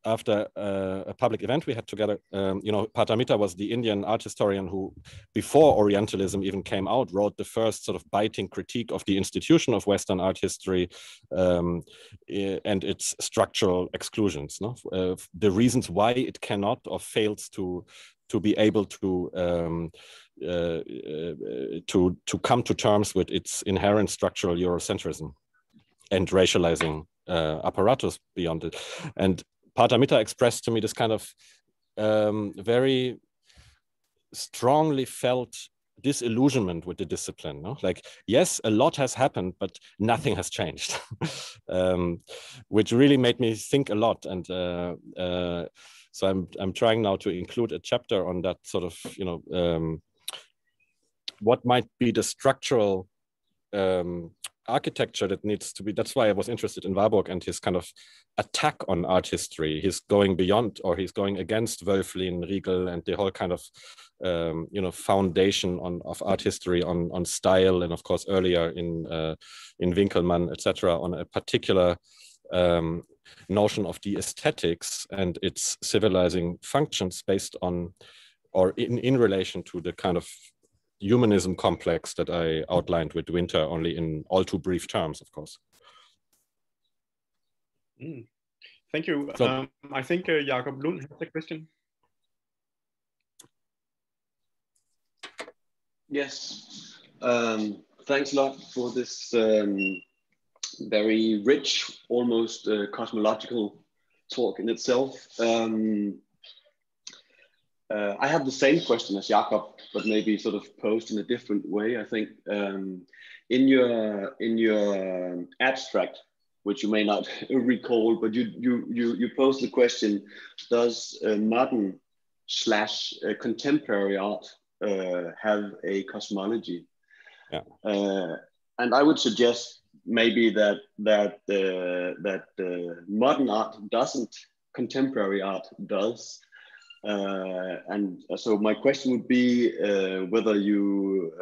after a public event we had together. Partamita was the Indian art historian who, before Orientalism even came out, wrote the first sort of biting critique of the institution of Western art history and its structural exclusions. The reasons why it cannot or fails to be able to come to terms with its inherent structural Eurocentrism and racializing apparatus beyond it. And Partamita expressed to me this kind of very strongly felt disillusionment with the discipline. Like, yes, a lot has happened, but nothing has changed, which really made me think a lot. And so I'm trying now to include a chapter on that sort of, what might be the structural architecture that needs to be. That's why I was interested in Warburg and his kind of attack on art history. He's going beyond, or he's going against Wölfflin, Riegel, and the whole kind of foundation of art history on style, and of course earlier in Winkelmann, etc., on a particular notion of the aesthetics and its civilizing functions based on, or in relation to the kind of humanism complex that I outlined with Winter, only in all too brief terms, of course. Thank you. So, I think Jakob Lund has a question. Yes, thanks a lot for this very rich, almost cosmological talk in itself. I have the same question as Jakob, but maybe sort of posed in a different way. I think in your abstract, which you may not recall, but you posed the question: does modern / contemporary art have a cosmology? Yeah. And I would suggest maybe that modern art doesn't, contemporary art does. And so my question would be whether you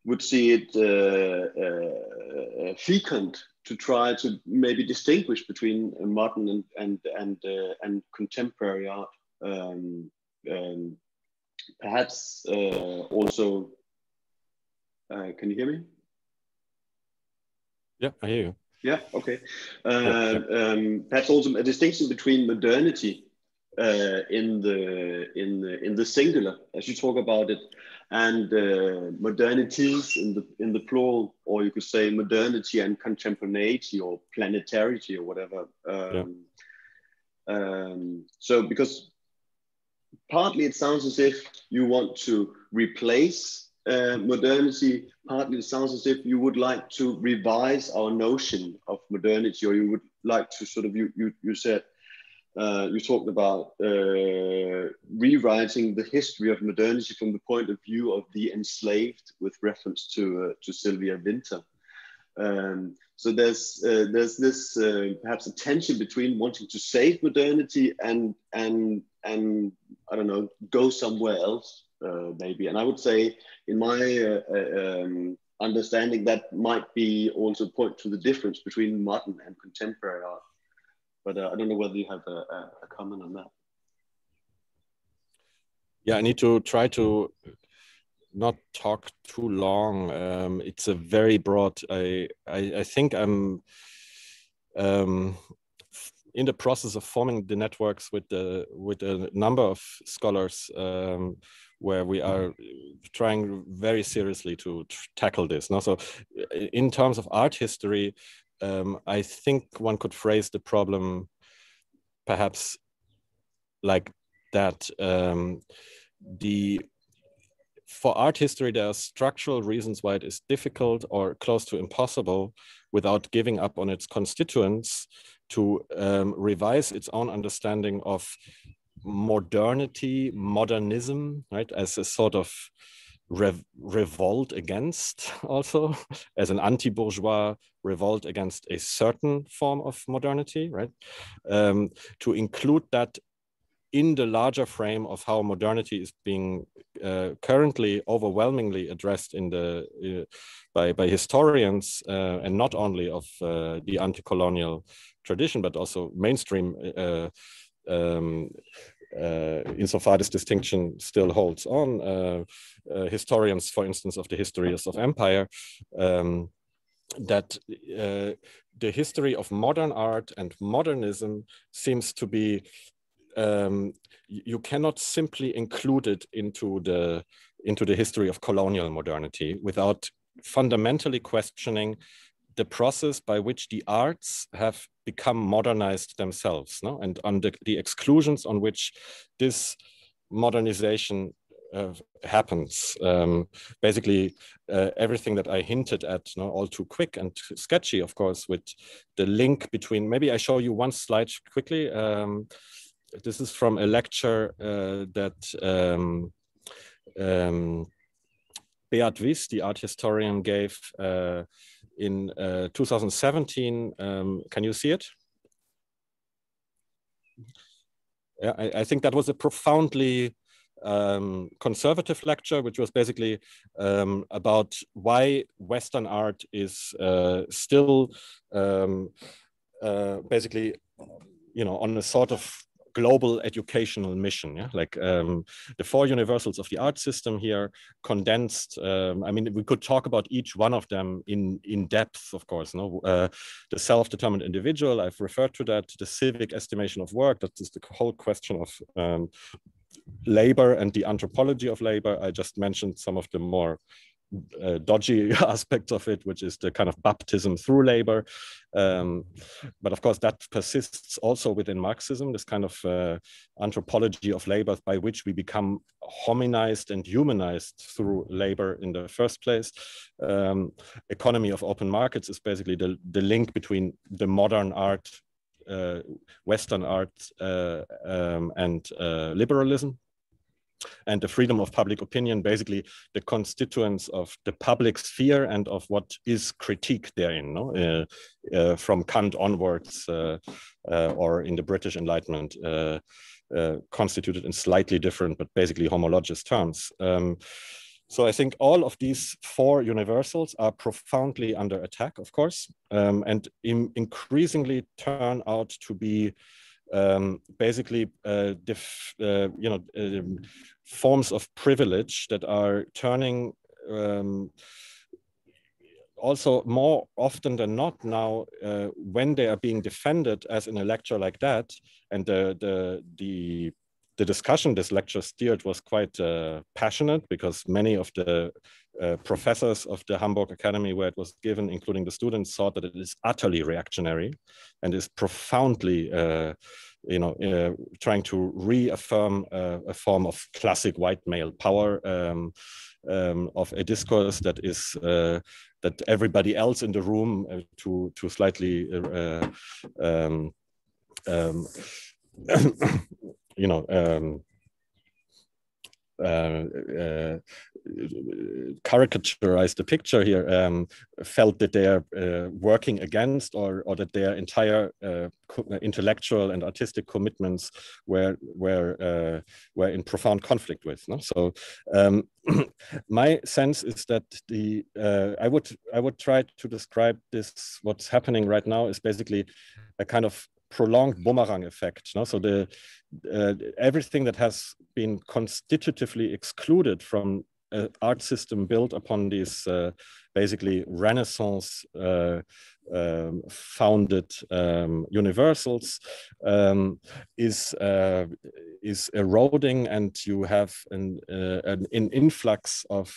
would see it fecund to try to maybe distinguish between modern and contemporary art. Perhaps also, can you hear me? Yeah, I hear you. Yeah, okay. Perhaps also a distinction between modernity in the singular, as you talk about it, and modernities in the plural, or you could say modernity and contemporaneity or planetarity or whatever. So because partly it sounds as if you want to replace modernity, partly it sounds as if you would like to revise our notion of modernity, or you would like to sort of, you said, you talked about rewriting the history of modernity from the point of view of the enslaved, with reference to Sylvia Wynter. So there's this perhaps a tension between wanting to save modernity and I don't know, go somewhere else maybe. And I would say in my understanding that might be also point to the difference between modern and contemporary art. But I don't know whether you have a comment on that. Yeah, I need to try to not talk too long. It's a very broad. I think I'm in the process of forming the networks with a number of scholars, where we are trying very seriously to tackle this. No? So in terms of art history, I think one could phrase the problem perhaps like that. For art history, there are structural reasons why it is difficult or close to impossible, without giving up on its constituents, to revise its own understanding of modernity, modernism, right, as a sort of revolt against, also as an anti-bourgeois revolt against a certain form of modernity, right, to include that in the larger frame of how modernity is being currently overwhelmingly addressed in the by historians, and not only of the anti-colonial tradition, but also mainstream, insofar this distinction still holds on. Historians, for instance, of the histories of empire, that the history of modern art and modernism seems to be, you cannot simply include it into the history of colonial modernity without fundamentally questioning the process by which the arts have become modernized themselves, no? And under the exclusions on which this modernization happens. Basically, everything that I hinted at, no, all too quick and sketchy, of course, with the link between, maybe I show you one slide quickly. This is from a lecture that Beat Wies, the art historian, gave in 2017. Can you see it? Yeah, I think that was a profoundly conservative lecture, which was basically about why Western art is still basically, you know, on a sort of global educational mission, yeah, like the four universals of the art system here condensed. I mean, we could talk about each one of them in depth, of course. No, the self-determined individual, I've referred to that. The civic estimation of work, that is the whole question of labor and the anthropology of labor. I just mentioned some of the more dodgy aspects of it, which is the kind of baptism through labor. But of course, that persists also within Marxism, this kind of anthropology of labor by which we become hominized and humanized through labor in the first place. Economy of open markets is basically the link between the modern art, Western art, and liberalism. And the freedom of public opinion, basically the constituents of the public sphere and of what is critique therein, no? From Kant onwards, or in the British Enlightenment, constituted in slightly different but basically homologous terms. So I think all of these four universals are profoundly under attack, of course, and increasingly turn out to be basically forms of privilege that are turning also more often than not now, when they are being defended, as in a lecture like that, and the discussion this lecture steered was quite passionate, because many of the professors of the Hamburg Academy where it was given, including the students, thought that it is utterly reactionary and is profoundly trying to reaffirm a form of classic white male power, of a discourse that is that everybody else in the room, to slightly caricaturize the picture here, felt that they are working against, or that their entire intellectual and artistic commitments were in profound conflict with. No? So my sense is that I would try to describe this. What's happening right now is basically a kind of prolonged boomerang effect. No? So everything that has been constitutively excluded from an art system built upon these basically Renaissance founded universals is eroding, and you have an influx of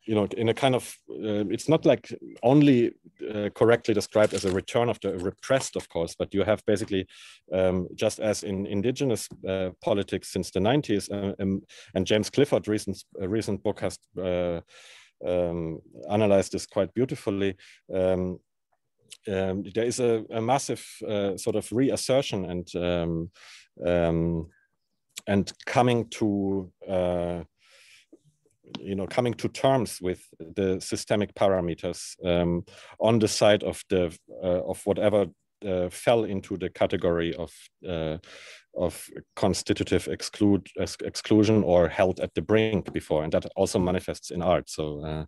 you know, in a kind of, it's not like only correctly described as a return of the repressed, of course, but you have basically, just as in indigenous politics since the 90s, and James Clifford's recent book has analyzed this quite beautifully. There is a massive sort of reassertion and coming to you know, coming to terms with the systemic parameters on the side of whatever fell into the category of constitutive exclusion or held at the brink before, and that also manifests in art. So,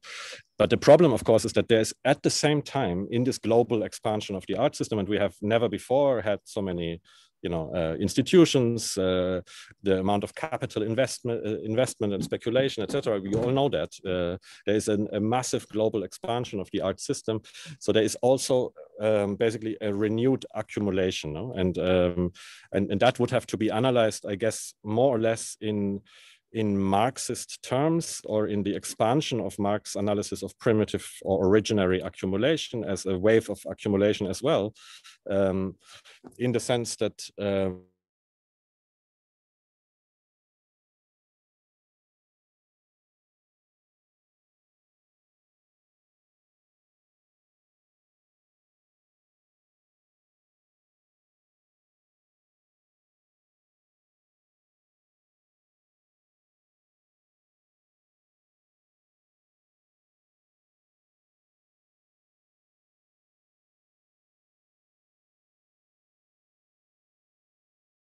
but the problem, of course, is that there's at the same time in this global expansion of the art system, and we have never before had so many, you know, institutions, the amount of capital investment and speculation, etc. We all know that there is a massive global expansion of the art system. So there is also basically a renewed accumulation, no? And that would have to be analyzed, I guess, more or less in Marxist terms, or in the expansion of Marx's analysis of primitive or originary accumulation as a wave of accumulation as well, in the sense that